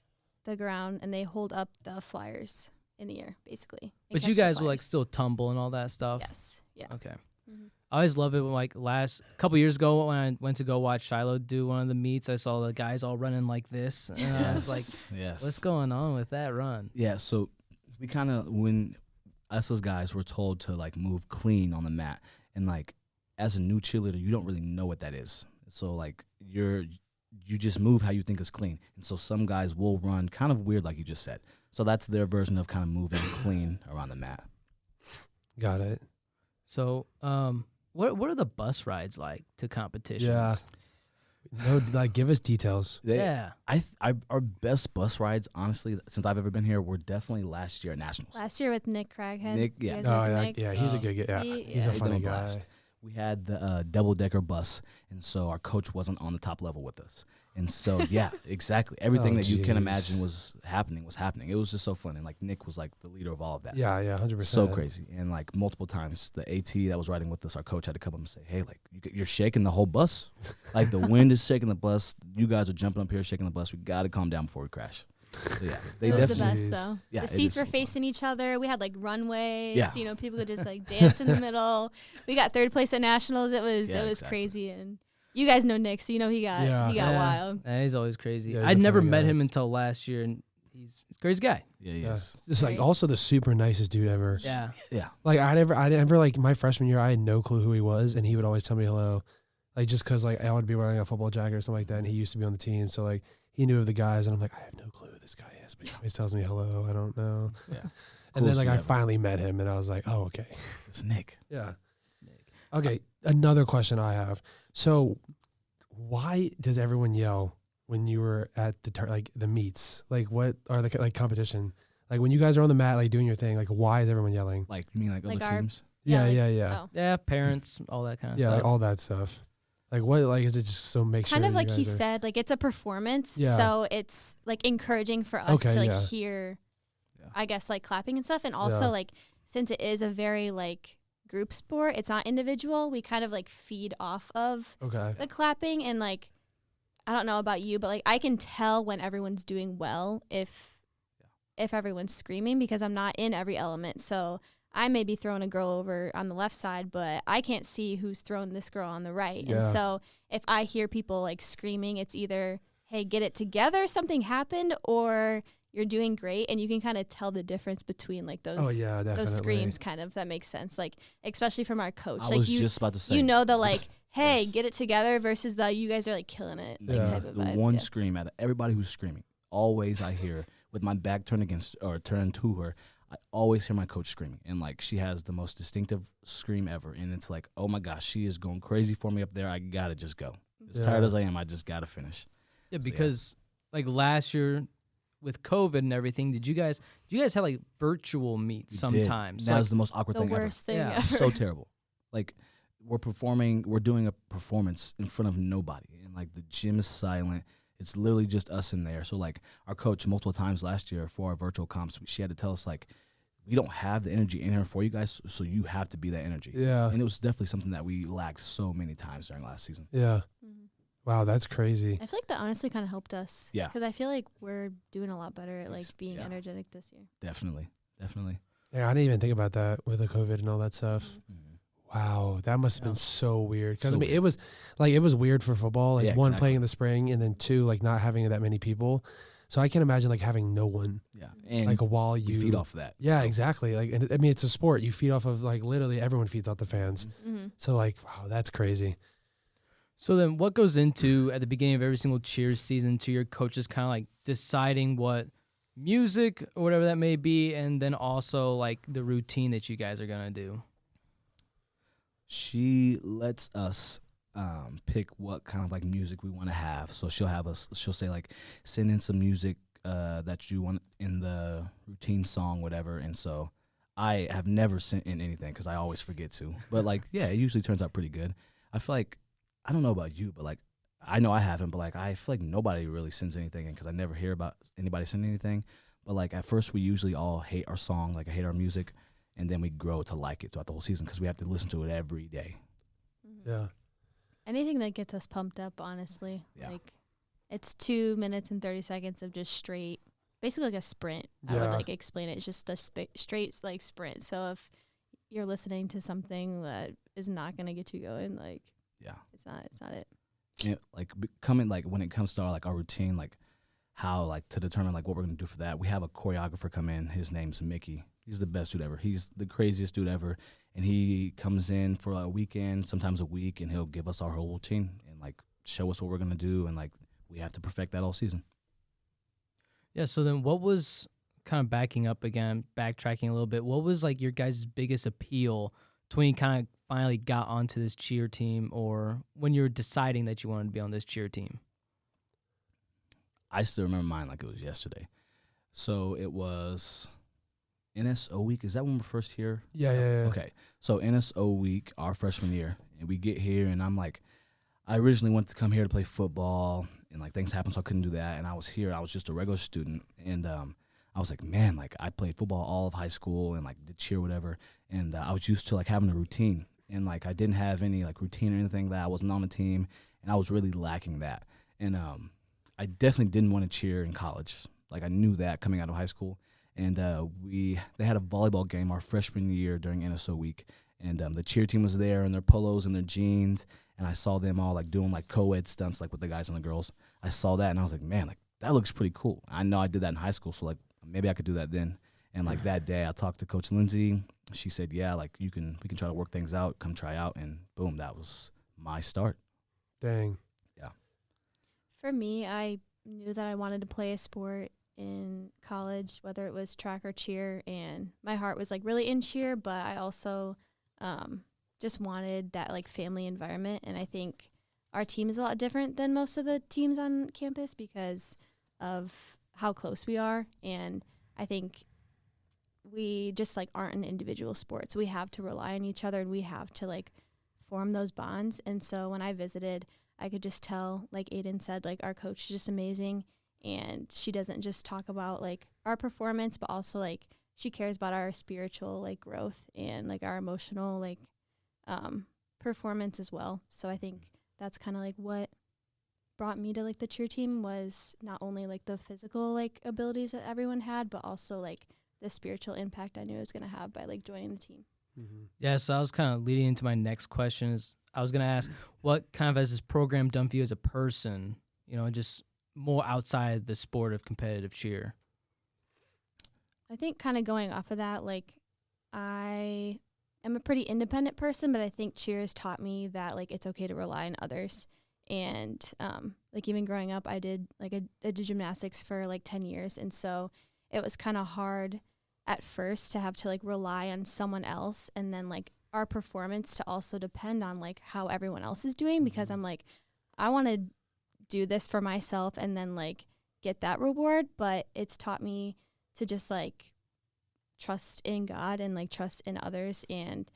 the ground, and they hold up the flyers in the air, basically. and But you catch the guys will like flyers. still tumble and all that stuff. Yes. Yeah. Okay. Mhm. I always love it when like last couple years ago when I went to go watch Shiloh do one of the meets, I saw the guys all running like this, and I was like, yes. "What's going on with that run?" Yeah, so we kind of, when us as guys were told to like move clean on the mat, and like as a new cheerleader, you don't really know what that is. So like you just move how you think is clean, and so some guys will run kind of weird, like you just said. So that's their version of kind of moving clean around the mat. Got it. So, what are the bus rides like to competitions? Yeah. No, like give us details. Yeah. Our best bus rides, honestly, since I've ever been here, were definitely last year at Nationals. Last year with Nick Craghead. Nick, You yeah. guys Oh, know yeah, Nick? yeah, he's a good guy. Yeah, He- he's yeah. a funny They done guy. blast. We had the double-decker bus, and so our coach wasn't on the top level with us. And so, yeah, exactly. Everything Oh, that you can jeez. imagine was happening. It was just so fun. And, like, Nick was, like, the leader of all of that. Yeah, 100%. So crazy. And, like, multiple times, the AT that was riding with us, our coach had to come up and say, hey, like, you're shaking the whole bus. Like, the wind is shaking the bus. You guys are jumping up here shaking the bus. We got to calm down before we crash. So, yeah, they It was the definitely. best, though. Yeah, The it seats is were so fun. facing each other. We had like runways. Yeah. You know, people could just like dance in the middle. We got third place at nationals. It was Yeah, it was exactly. crazy, and you guys know Nick, so you know he got wild. Yeah, he's always crazy. Yeah, he's I'd a never funny met guy. him until last year, and he's a crazy guy. Yeah, Yeah. yes. Just like Right. also the super nicest dude ever. Yeah. Yeah. Like I never like my freshman year, I had no clue who he was, and he would always tell me hello. like just because like I would be wearing a football jacket or something like that, and he used to be on the team, so like he knew of the guys, and I'm like, I have no clue who this guy is, but he always tells me hello. I don't know. Yeah. And then like I ever. finally met him, and I was like, oh okay. It's Nick. Yeah. Okay, another question I have. So, why does everyone yell when you were at the meets? Like, what are the like competition? Like when you guys are on the mat, like doing your thing. Like, why is everyone yelling? Like you mean like Like other our- teams? Yeah, like- yeah. Oh. Yeah, parents, all that kind of Yeah, stuff. like all that stuff. Like what? Like is it just so make sure? Kind of that you like he guys are- said, like it's a performance, Yeah. so it's like encouraging for us Okay, to like yeah. hear, Yeah. I guess, like clapping and stuff, and also Yeah. like since it is a very like group sport, it's not individual. We kind of like feed off of Okay. the clapping, and like I don't know about you, but like I can tell when everyone's doing well if everyone's screaming, because I'm not in every element. So I may be throwing a girl over on the left side, but I can't see who's throwing this girl on the right. Yeah. And so if I hear people like screaming, it's either, hey, get it together, something happened, or you're doing great. And you can kind of tell the difference between like those Oh yeah, definitely. those screams, kind of, that makes sense. Like especially from our coach. I like was you just about to say. you know the like, hey, Yes. get it together versus the you guys are like killing it, like Yeah. type of the vibe. one Yeah. scream out of everybody who's screaming. Always I hear with my back turned to her. I always hear my coach screaming, and like she has the most distinctive scream ever, and it's like, oh my gosh, she is going crazy for me up there. I gotta just go. As Yeah. tired as I am, I just gotta finish. Yeah, So, because like last year with COVID and everything, did you guys have like virtual meets We did. sometimes? That Like, was the most awkward The thing worst thing Yeah. ever. ever. So terrible. Like we're doing a performance in front of nobody, and like the gym is silent. It's literally just us in there. So like our coach multiple times last year for our virtual comps, she had to tell us like, we don't have the energy in here for you guys, so you have to be that energy. Yeah. And it was definitely something that we lacked so many times during last season. Yeah. Mhm. Wow, that's crazy. I feel like that honestly kind of helped us. Yeah. Because I feel like we're doing a lot better at like Yes. being Yeah. energetic this year. Definitely. Yeah, I didn't even think about that with the COVID and all that stuff. Mhm. Wow, that must have Yeah. been so weird. Because So I mean, weird. it was weird for football. Like Yeah, one, exactly. playing in the spring, and then two, like not having that many people. So I can imagine like having no one Yeah. And like while we you feed off of that. Yeah, exactly. Like, and I mean, it's a sport. You feed off of like literally everyone feeds off the fans. Mm-hmm. So like, wow, that's crazy. So then what goes into at the beginning of every single cheers season to your coaches kind of like deciding what music or whatever that may be, and then also like the routine that you guys are going to do? She lets us pick what kind of like music we want to have. So she'll say like, send in some music that you want in the routine song, whatever. And so I have never sent in anything because I always forget to. But like, yeah, it usually turns out pretty good. I feel like, I don't know about you, but like, I know I haven't, but like, I feel like nobody really sends anything in because I never hear about anybody sending anything. But like, at first we usually all hate our song, like I hate our music. And then we grow to like it throughout the whole season because we have to listen to it every day. Yeah. Anything that gets us pumped up, honestly. Yeah. Like it's 2 minutes and 30 seconds of just straight, basically like a sprint. I would Yeah. like explain it. It's just a straight like sprint. So if you're listening to something that is not gonna get you going, like Yeah. it's not it. And like becoming like when it comes to our routine, like how like to determine like what we're gonna do for that, we have a choreographer come in. His name's Mickey. He's the best dude ever. He's the craziest dude ever, and he comes in for a weekend, sometimes a week, and he'll give us our whole routine and like show us what we're gonna do, and like we have to perfect that all season. Yeah, so then what was kind of backtracking a little bit, what was like your guys' biggest appeal to when you kind of finally got onto this cheer team, or when you were deciding that you wanted to be on this cheer team? I still remember mine like it was yesterday. So it was NSO week. Is that when we're first here? Yeah. Okay. So NSO week, our freshman year, and we get here, and I'm like, I originally wanted to come here to play football, and like things happened, so I couldn't do that. And I was here. I was just a regular student, and I was like, man, like I played football all of high school and like did cheer, whatever. And I was used to like having a routine, and like I didn't have any like routine or anything that I wasn't on the team, and I was really lacking that. And I definitely didn't want to cheer in college. Like I knew that coming out of high school. And they had a volleyball game our freshman year during NSO week, and the cheer team was there in their polos and their jeans, and I saw them all like doing like co-ed stunts like with the guys and the girls. I saw that, and I was like, man, like that looks pretty cool. I know I did that in high school, so like maybe I could do that then. And like that day, I talked to Coach Lindsay. She said, yeah, like we can try to work things out, come try out, and boom, that was my start. Dang. For me, I knew that I wanted to play a sport in college, whether it was track or cheer, and my heart was like really in cheer, but I also just wanted that like family environment. And I think our team is a lot different than most of the teams on campus because of how close we are. And I think we just like aren't an individual sport. So we have to rely on each other and we have to like form those bonds. And so when I visited, I could just tell, like Aiden said, like our coach is just amazing. And she doesn't just talk about like our performance, but also like she cares about our spiritual like growth and like our emotional like performance as well. So I think that's kind of like what brought me to like the cheer team was not only like the physical like abilities that everyone had, but also like the spiritual impact I knew I was going to have by like joining the team. Mm-hmm. Yeah, so I was kind of leading into my next question. Is I was going to ask, what kind of has this program done for you as a person, just more outside the sport of competitive cheer? I think kind of going off of that, like I am a pretty independent person, but I think cheer has taught me that like it's okay to rely on others. And like even growing up, I did gymnastics for like 10 years. And so it was kind of hard at first to have to like rely on someone else and then like our performance to also depend on like how everyone else is doing, because I'm like, I want to do this for myself and then like get that reward. But it's taught me to just like trust in God and like trust in others and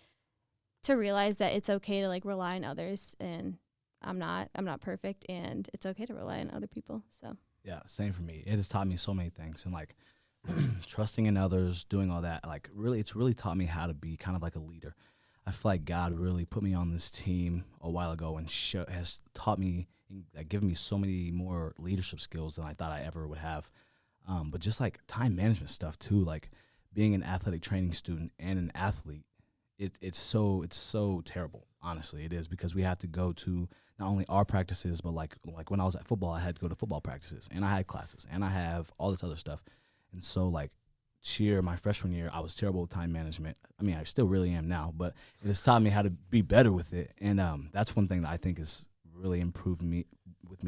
to realize that it's okay to like rely on others, and I'm not perfect and it's okay to rely on other people. So yeah, same for me. It has taught me so many things, and like trusting in others, doing all that, like really, it's really taught me how to be kind of like a leader. I feel like God really put me on this team a while ago and has taught me, like, given me so many more leadership skills than I thought I ever would have. But just like time management stuff too, like being an athletic training student and an athlete, it's so terrible. Honestly, it is, because we have to go to not only our practices, but like when I was at football, I had to go to football practices and I had classes and I have all this other stuff. And so like cheer, my freshman year, I was terrible with time management. I mean, I still really am now, but it has taught me how to be better with it. And that's one thing that I think has really improved me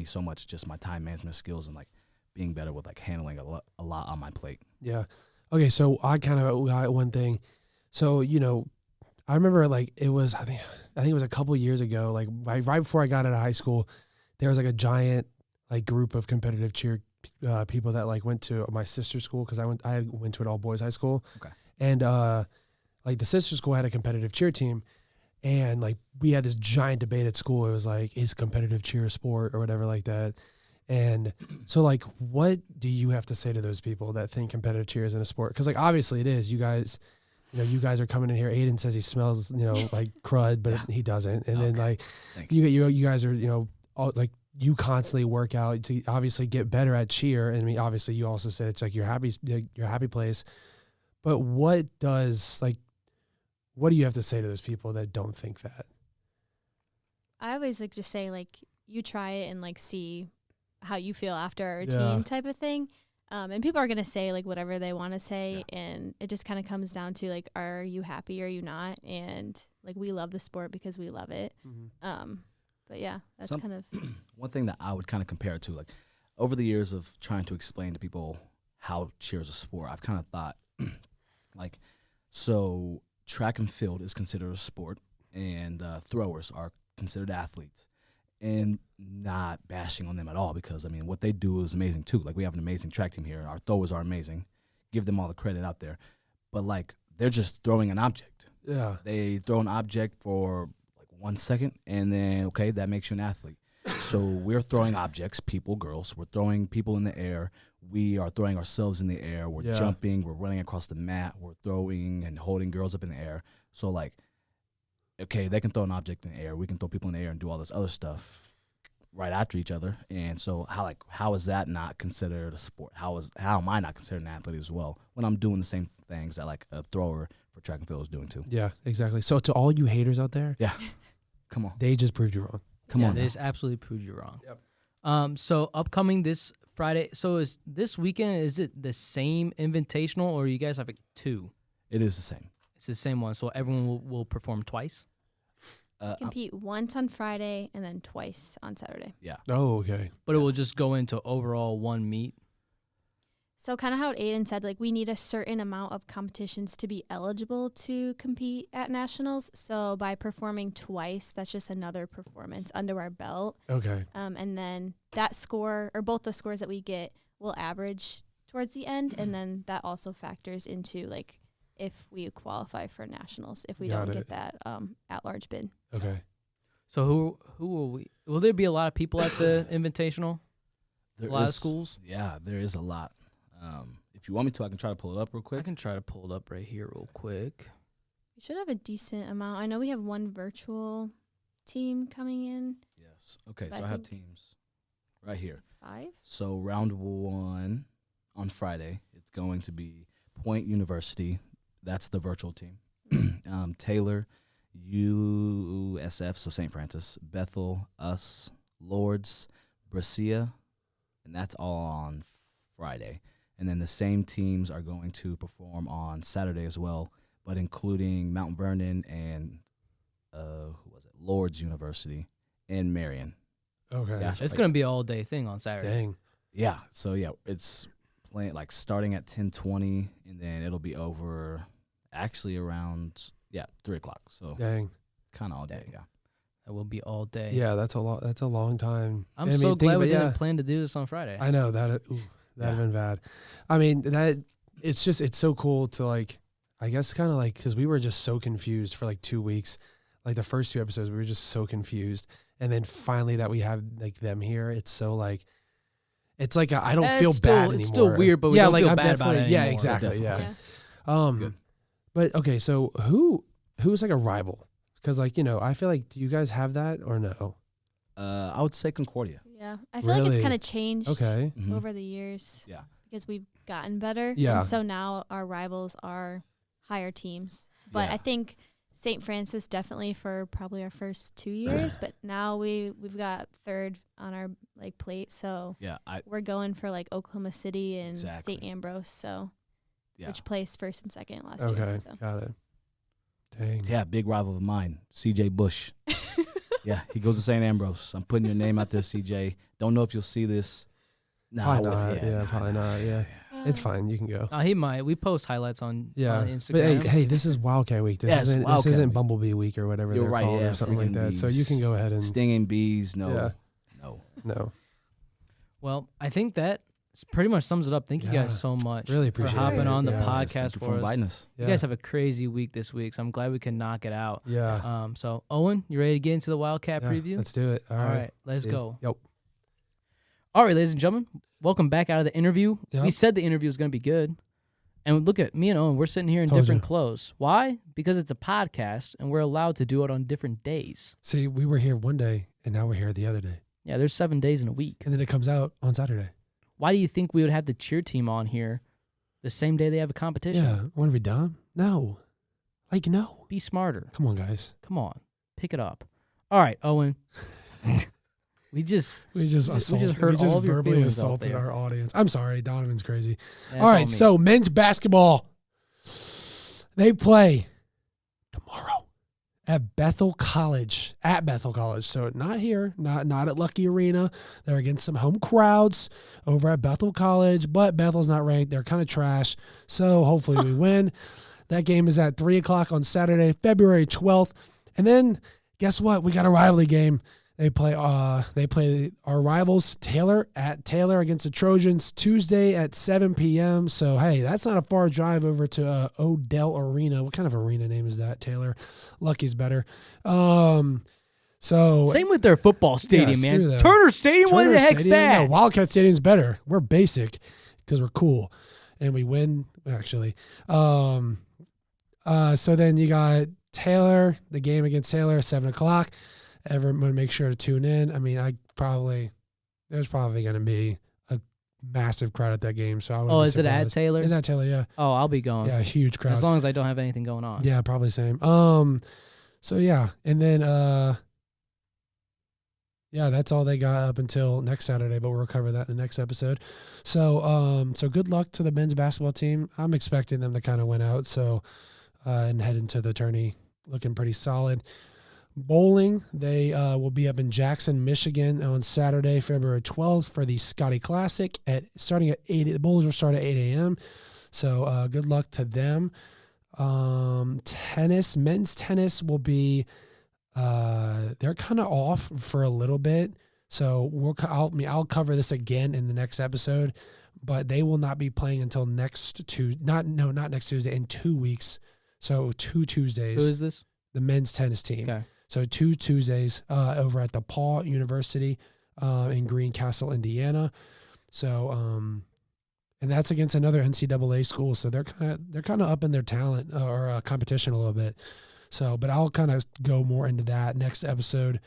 so much, just my time management skills and like being better with like handling a lot on my plate. Yeah. Okay, so I kind of got one thing. So, I remember like it was, I think it was a couple years ago, like right before I got out of high school, there was like a giant like group of competitive cheer people that like went to my sister's school, because I went to an all boys high school. Okay. And like the sister school had a competitive cheer team, and like we had this giant debate at school. It was like, is competitive cheer a sport or whatever like that? And so like, what do you have to say to those people that think competitive cheer isn't a sport? Because like obviously it is. You guys are coming in here. Aiden says he smells like crud, but he doesn't. And then like you guys are all, like, you constantly work out to obviously get better at cheer. And I mean, obviously you also said it's like your happy place. But what do you have to say to those people that don't think that? I always like just say like, you try it and like see how you feel after a routine type of thing. And people are going to say like whatever they want to say. Yeah. And it just kind of comes down to like, are you happy or are you not? And like, we love the sport because we love it. Mm-hmm. But yeah, that's kind of one thing that I would kind of compare it to, like over the years of trying to explain to people how cheer is a sport, I've kind of thought like, so track and field is considered a sport, and throwers are considered athletes, and not bashing on them at all, because I mean, what they do is amazing too. Like we have an amazing track team here. Our throwers are amazing. Give them all the credit out there. But like, they're just throwing an object. Yeah. They throw an object for 1 second, and then, okay, that makes you an athlete. So we're throwing objects, people, girls. We're throwing people in the air. We are throwing ourselves in the air. We're jumping. We're running across the mat. We're throwing and holding girls up in the air. So, like, okay, they can throw an object in the air. We can throw people in the air and do all this other stuff right after each other. And so how is that not considered a sport? How am I not considered an athlete as well when I'm doing the same things that like a thrower for track and field is doing too? Yeah, exactly. So to all you haters out there, come on, they just proved you wrong. Come on, they just absolutely proved you wrong. Yep. So upcoming this Friday. So is this weekend? Is it the same invitational, or you guys have two? It is the same. It's the same one. So everyone will perform twice. Compete once on Friday and then twice on Saturday. Yeah. Oh, okay. But it will just go into overall one meet. So kind of how Aiden said, like we need a certain amount of competitions to be eligible to compete at nationals. So by performing twice, that's just another performance under our belt. Okay. And then that score, or both the scores that we get, will average towards the end, and then that also factors into like if we qualify for nationals if we don't get that at-large bid. Okay. So who will we? Will there be a lot of people at the Invitational? There a lot of is- schools. Yeah, there is a lot. If you want me to, I can try to pull it up real I quick. can try to pull it up right here real quick. We should have a decent amount. I know we have one virtual team coming in. Yes. Okay, But so I I have think- teams right here. 5? So round 1 on Friday, it's going to be Point University. That's the virtual team. Taylor, USF, so St. Francis, Bethel, us, Lords, Brescia, and that's all on Friday. And then the same teams are going to perform on Saturday as well, but including Mount Vernon and Lords University and Marion. Okay. Yeah, so It's like- going to be an all-day thing on Saturday. Dang. Yeah, so yeah, it's playing like starting at 10:20, and then it'll be over actually around 3:00. So Dang. kind of all day. Dang. Yeah. That will be all day. Yeah, that's a lot. That's a long time. I'm I mean, so think glad about- we didn't plan to do this on Friday. I know that. That'd have been bad. I mean, it's so cool to like, I guess kind of like, because we were just so confused for like 2 weeks. Like the first 2 episodes, we were just so confused. And then finally that we have like them here, it's so like, it's like I don't feel bad anymore. It's still weird, but we don't feel I'm bad about it Yeah, anymore. exactly. Definitely. Yeah. good. But okay, so who's like a rival? Because like, I feel like, do you guys have that or no? I would say Concordia. Yeah. I feel like Really? it's kind of changed Okay. Mhm. over the years. Yeah. Because we've gotten better. Yeah. And so now our rivals are higher teams. But Yeah. I think St. Francis definitely for probably our first 2 years, but now we've got third on our like plate, so Yeah, we're going for like Oklahoma City and Exactly. St. Ambrose, so yeah. which placed first and second last Okay, year. So. got it. Dang. Yeah, big rival of mine, CJ Bush. Yeah, he goes to St. Ambrose. I'm putting your name out there, CJ. Don't know if you'll see this. No, Probably I not. wouldn't. Yeah, probably not. Yeah. It's fine. You can go. He might. We post highlights on Yeah. Instagram. But hey, this is Wildcat week. This Yeah, it's isn't Wildcat week. Bumblebee week or whatever You're they're right, called yeah, or something like freaking that. So you can bees. go ahead and Stinging bees, no. Yeah. No. Well, I think that pretty much sums it up. Thank you Yeah. guys so much Really for appreciate hopping it. on the Yeah. Thank podcast you for for us. inviting us. Yeah. You guys have a crazy week this week, so I'm glad we can knock it out. Yeah. So, Owen, you ready to get into the Wildcat Yeah, preview? Let's do it. All right, let's Yeah. go. Yep. All right, ladies and gentlemen, welcome back out of the interview. Yep. We said the interview was going to be good. And look at me and Owen, we're sitting here in Told different you. clothes. Why? Because it's a podcast and we're allowed to do it on different days. See, we were here one day and now we're here the other day. Yeah, there's 7 days in a week. And then it comes out on Saturday. Why do you think we would have the cheer team on here the same day they have a competition? Yeah. What are we dumb? No. Like, no. Be smarter. Come on, guys. Come on. Pick it up. All right, Owen. we just We just assaulted. hurt We just all of your verbally feelings out assaulted there. our audience. I'm sorry. Donovan's crazy. that's All right. me. So men's basketball. They play tomorrow at Bethel College. So not here, not at Lucky Arena. They're against some home crowds over at Bethel College, but Bethel's not ranked. They're kind of trash. So hopefully we win. That game is at 3:00 on Saturday, February 12th. And then guess what? We got a rivalry game. They play our rivals Taylor at Taylor against the Trojans Tuesday at 7 p.m. So hey, that's not a far drive over to Odell Arena. What kind of arena name is that, Taylor? Lucky's better. So Same with their football stadium, screw man. them. Turner Stadium, what Turner the heck's Stadium? that? No, Wildcat Stadium's better. We're basic because we're cool and we win actually. So then you got Taylor, the game against Taylor, 7:00. Everyone make sure to tune in. I mean, there's probably going to be a massive crowd at that game. So I wouldn't be Is it at surprised. Taylor? Is that Taylor? Yeah. Oh, I'll be going. Yeah, huge crowd. As long as I don't have anything going on. Yeah, probably same. So yeah, and then yeah, that's all they got up until next Saturday, but we'll cover that in the next episode. So so good luck to the men's basketball team. I'm expecting them to kind of win out, so and head into the tourney looking pretty solid. Bowling, they will be up in Jackson, Michigan on Saturday, February 12th for the Scotty Classic starting at 8. The bowlers will start at 8 a.m. So good luck to them. Tennis, men's tennis will be they're kind of off for a little bit. So I'll cover this again in the next episode, but they will not be playing until not next Tuesday, in 2 weeks. So 2 Tuesdays. Who is this? The men's tennis team. Okay. So 2 Tuesdays over at the Paul University in Greencastle, Indiana. So and that's against another NCAA school. So they're kind of up in their talent or competition a little bit. So, but I'll kind of go more into that next episode.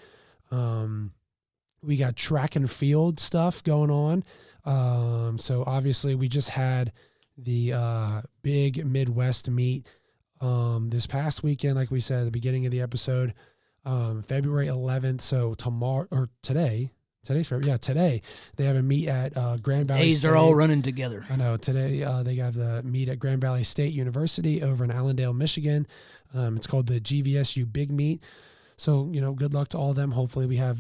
We got track and field stuff going on. So obviously we just had the big Midwest meet this past weekend, like we said at the beginning of the episode, February 11th. So tomorrow or today they have a meet at Grand Valley Days State. are all running together. I know. Today they have the meet at Grand Valley State University over in Allendale, Michigan. It's called the GVSU Big Meet. So, good luck to all of them. Hopefully we have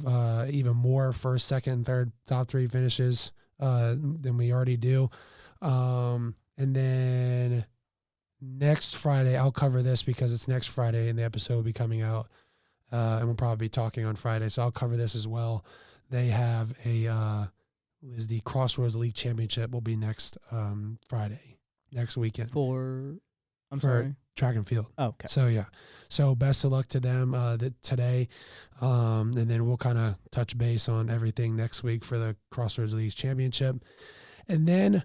even more first, second, third, top 3 finishes than we already do. And then next Friday, I'll cover this because it's next Friday and the episode will be coming out. And we'll probably be talking on Friday. So I'll cover this as well. They have the Crossroads League Championship will be next Friday, next weekend. For track and field. Oh, okay. So, yeah. So, best of luck to them today. And then we'll kind of touch base on everything next week for the Crossroads League Championship. And then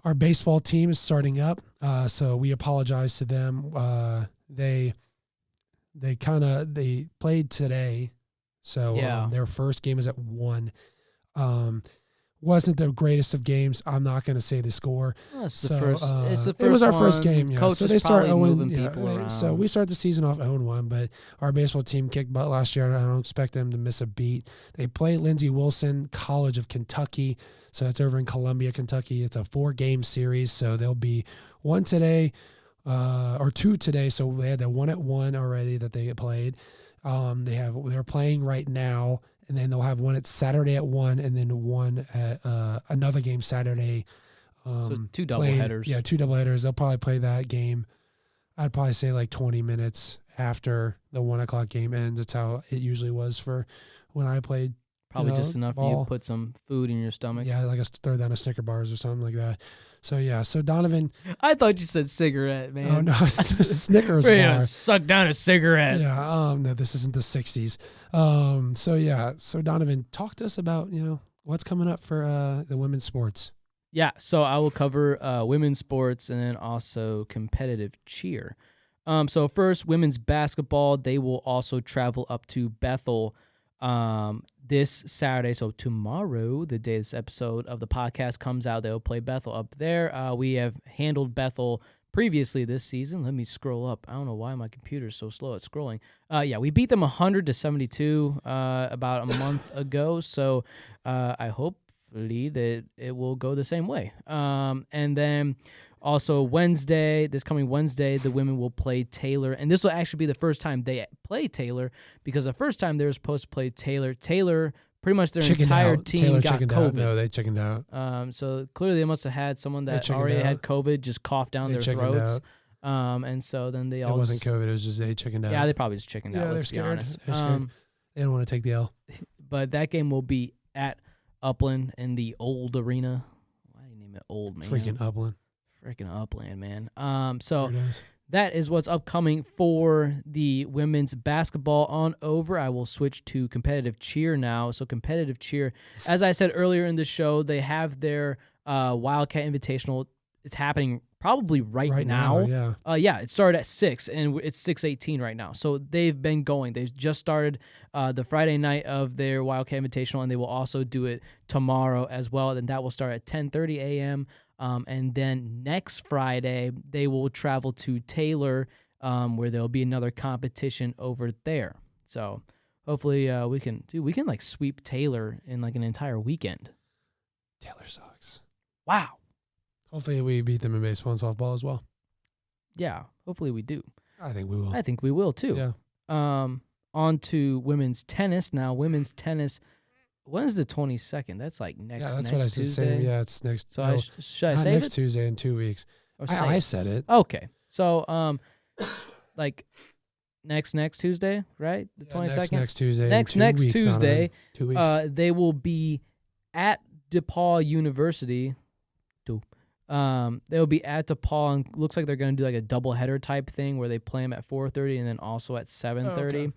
our baseball team is starting up. So, we apologize to them. They played today. So, their first game is at 1. Wasn't the greatest of games. I'm not going to say the score. Well, it's the first it was our first game. Yeah. Coach so they start 0-1. around. So we start the season off 0-1, but our baseball team kicked butt last year. I don't expect them to miss a beat. They play Lindsey Wilson College of Kentucky. So it's over in Columbia, Kentucky. It's a 4-game series. So there'll be 1 today or 2 today. So they had the 1 at 1 already that they played. They're playing right now. And then they'll have 1 at Saturday at 1, and then 1 at another game Saturday. So 2 doubleheaders. Yeah, 2 doubleheaders. They'll probably play that game. I'd probably say like 20 minutes after the 1 o'clock game ends. That's how it usually was for when I played. Probably just enough for you ball. to put some food in your stomach. Yeah, like throw down a Snicker bars or something like that. So, yeah. So, Donovan. I thought you said cigarette, man. Oh, no. Snickers Ready bar. to suck down a cigarette. Yeah. No, this isn't the 60s. So, yeah. So, Donovan, talk to us about, what's coming up for the women's sports. Yeah. So, I will cover women's sports and then also competitive cheer. So, first, women's basketball. They will also travel up to Bethel this Saturday. So tomorrow, the day this episode of the podcast comes out, they'll play Bethel up there. We have handled Bethel previously this season. Let me scroll up. I don't know why my computer is so slow at scrolling. We beat them 100-72 about a month ago. So I hopefully that it will go the same way. And then also this coming Wednesday, the women will play Taylor. And this will actually be the first time they play Taylor because the first time they were supposed to play Taylor, pretty much their entire team Taylor got chickened COVID. Out. No, they chickened out. So clearly they must have had someone that already had COVID just cough down their throats. And so then they all... It wasn't COVID. It was just they chickened out. Yeah, they probably just chickened out, let's be scared. honest. They're scared. They don't want to take the L. But that game will be at Upland in the old arena. Why do you name it old, man? Freaking Upland, man. So that is what's upcoming for the women's basketball. On over, I will switch to competitive cheer now. So competitive cheer, as I said earlier in the show, they have their Wildcat Invitational. It's happening probably right now. Yeah. It started at 6, and it's 6:18 right now. So they've been going. They've just started the Friday night of their Wildcat Invitational, and they will also do it tomorrow as well. And that will start at 10:30 a.m. And then next Friday, they will travel to Taylor, where there'll be another competition over there. So hopefully we can like sweep Taylor in like an entire weekend. Taylor sucks. Wow. Hopefully we beat them in baseball and softball as well. Yeah, hopefully we do. I think we will. I think we will too. Yeah. on to women's tennis. Now, women's tennis, when's the 22nd? That's like next that's what I said. Tuesday. Yeah, it's next. So no, should I not say next it? Tuesday in 2 weeks. Or say I it? said it. Okay. So, like next Tuesday, right? The 22nd? Next Tuesday. Next in 2 weeks, Tuesday, Donovan. 2 weeks. they will be at DePaul University. They will be at DePaul, and looks like they're going to do like a doubleheader type thing where they play them at 4:30 and then also at 7:30.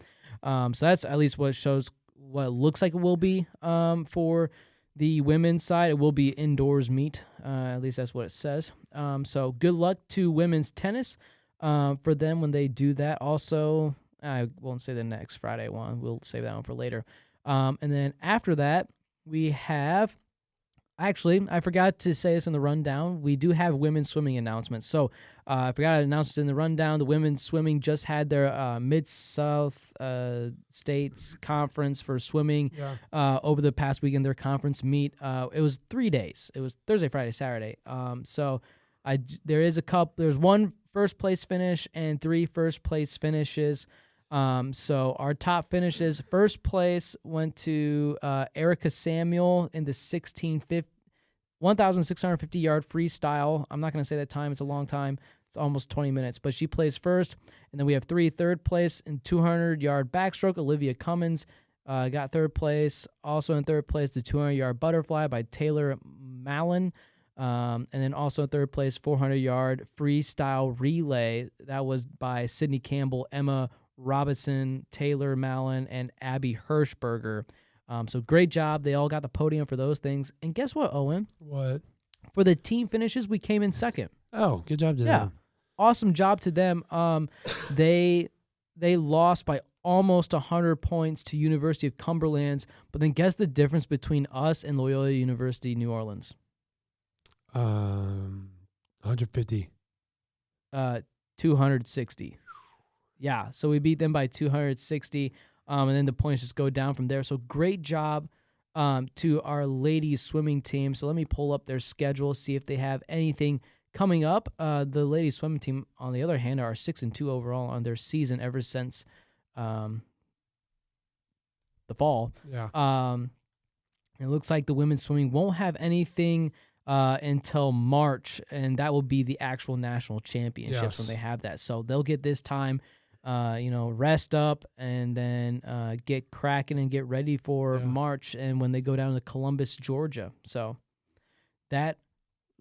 So that's at least what shows what it looks like it will be for the women's side. It will be indoors meet. At least that's what it says. So good luck to women's tennis for them when they do that. Also, I won't say the next Friday one. We'll save that one for later. And then after that, we have... Actually, I forgot to say this in the rundown. We do have women's swimming announcements. So I forgot to announce this in the rundown. The women's swimming just had their Mid-South States Conference for swimming over the past weekend, their conference meet. It was 3 days. It was Thursday, Friday, Saturday. There's one first place finish and 3 first place finishes. So our top finishes, first place went to Erica Samuel in the 1,650 yard freestyle. I'm not going to say that time. It's a long time. It's almost 20 minutes, but she plays first. And then we have 3 third place in 200 yard backstroke. Olivia Cummins got third place. Also in third place, the 200 yard butterfly by Taylor Mallon. And then also in third place, 400 yard freestyle relay. That was by Sydney Campbell, Emma Robinson, Taylor Mallon, and Abby Hirschberger. So great job. They all got the podium for those things. And guess what, Owen? What? For the team finishes, we came in second. Oh, good job to them. Awesome job to them. They lost by almost 100 points to University of Cumberland's. But then guess the difference between us and Loyola University New Orleans? 150. 260. Yeah, so we beat them by 260, and then the points just go down from there. So great job to our ladies swimming team. So let me pull up their schedule, see if they have anything coming up. The ladies swimming team, on the other hand, are 6-2 overall on their season ever since the fall. Yeah. It looks like the women's swimming won't have anything until March, and that will be the actual national championships when they have that. So they'll get this time, rest up and then get cracking and get ready for March and when they go down to Columbus, Georgia. So that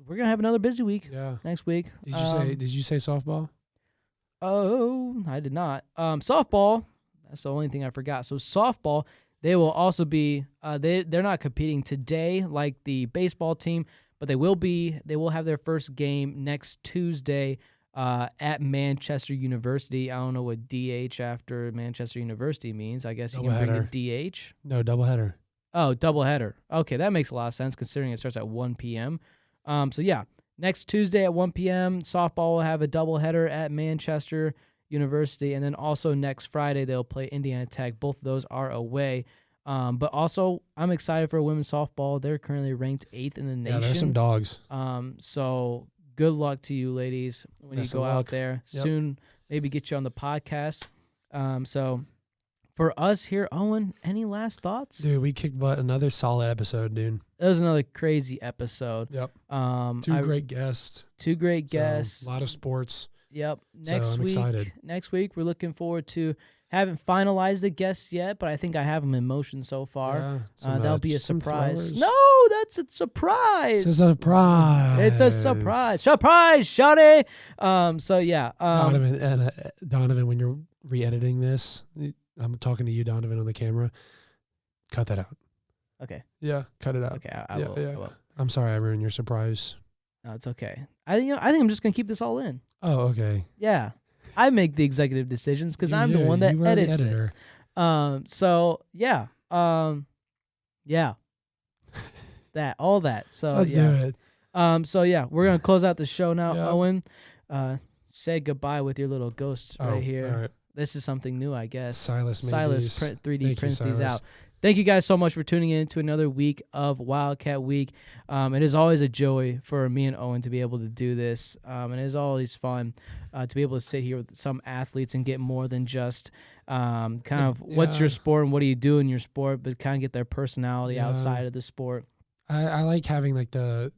we're gonna have another busy week next week. Did you say softball? Oh, I did not. Softball. That's the only thing I forgot. So softball, they will also be. They're not competing today like the baseball team, but they will be. They will have their first game next Tuesday at Manchester University. I don't know what DH after Manchester University means. I guess you can bring a DH. No, doubleheader. Oh, doubleheader. Okay, that makes a lot of sense considering it starts at 1 p.m. Next Tuesday at 1 p.m., softball will have a doubleheader at Manchester University, and then also next Friday they'll play Indiana Tech. Both of those are away. But also, I'm excited for women's softball. They're currently ranked 8th in the nation. Yeah, there's some dogs. So good luck to you, ladies, when you go out there. Yep. Soon, maybe get you on the podcast. So for us here, Owen, any last thoughts? Dude, we kicked butt. Another solid episode, dude. It was another crazy episode. Yep. Two great guests. A lot of sports. Yep. I'm excited. Next week, we're looking forward to. Haven't finalized the guests yet, but I think I have them in motion so far. Yeah, that'll be a surprise. flowers. No, that's a surprise. It's a surprise. It's a surprise. Surprise, shawty. Donovan, when you're re-editing this, I'm talking to you, Donovan, on the camera. Cut that out. Okay. Yeah, cut it out. Okay, I will. I'm sorry I ruined your surprise. No, it's okay. I think I'm just gonna keep this all in. Oh, okay. Yeah. I make the executive decisions because I'm the one that you are edits the editor. it. All that. So Let's do it. We're gonna close out the show now. Yep. Owen, say goodbye with your little ghost right here. All right. This is something new, I guess. Silas made Silas these. 3D Thank prints you, these Silas. out. thank you guys so much for tuning in to another week of Wildcat Week. It is always a joy for me and Owen to be able to do this, and it is always fun to be able to sit here with some athletes and get more than just kind of what's your sport and what do you do in your sport, but kind of get their personality outside of the sport. I like having like the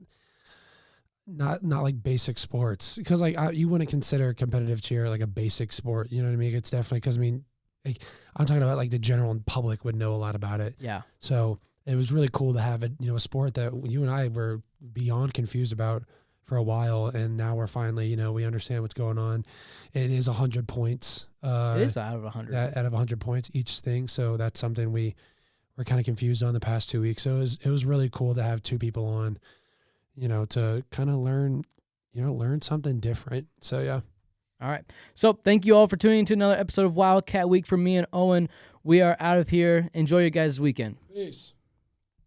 not like basic sports, because like you wouldn't consider competitive cheer like a basic sport. You know what I mean? It's definitely, because I mean, like, I'm talking about like the general public would know a lot about it. Yeah. So it was really cool to have a sport that you and I were beyond confused about for a while, and now we're finally, we understand what's going on. It is 100 points. It is out of 100. Out of 100 points each thing. So that's something we were kind of confused on the past 2 weeks. So it was really cool to have two people on, to kind of learn something different. So yeah. All right. So thank you all for tuning in to another episode of Wildcat Week. From me and Owen, we are out of here. Enjoy your guys' weekend. Peace.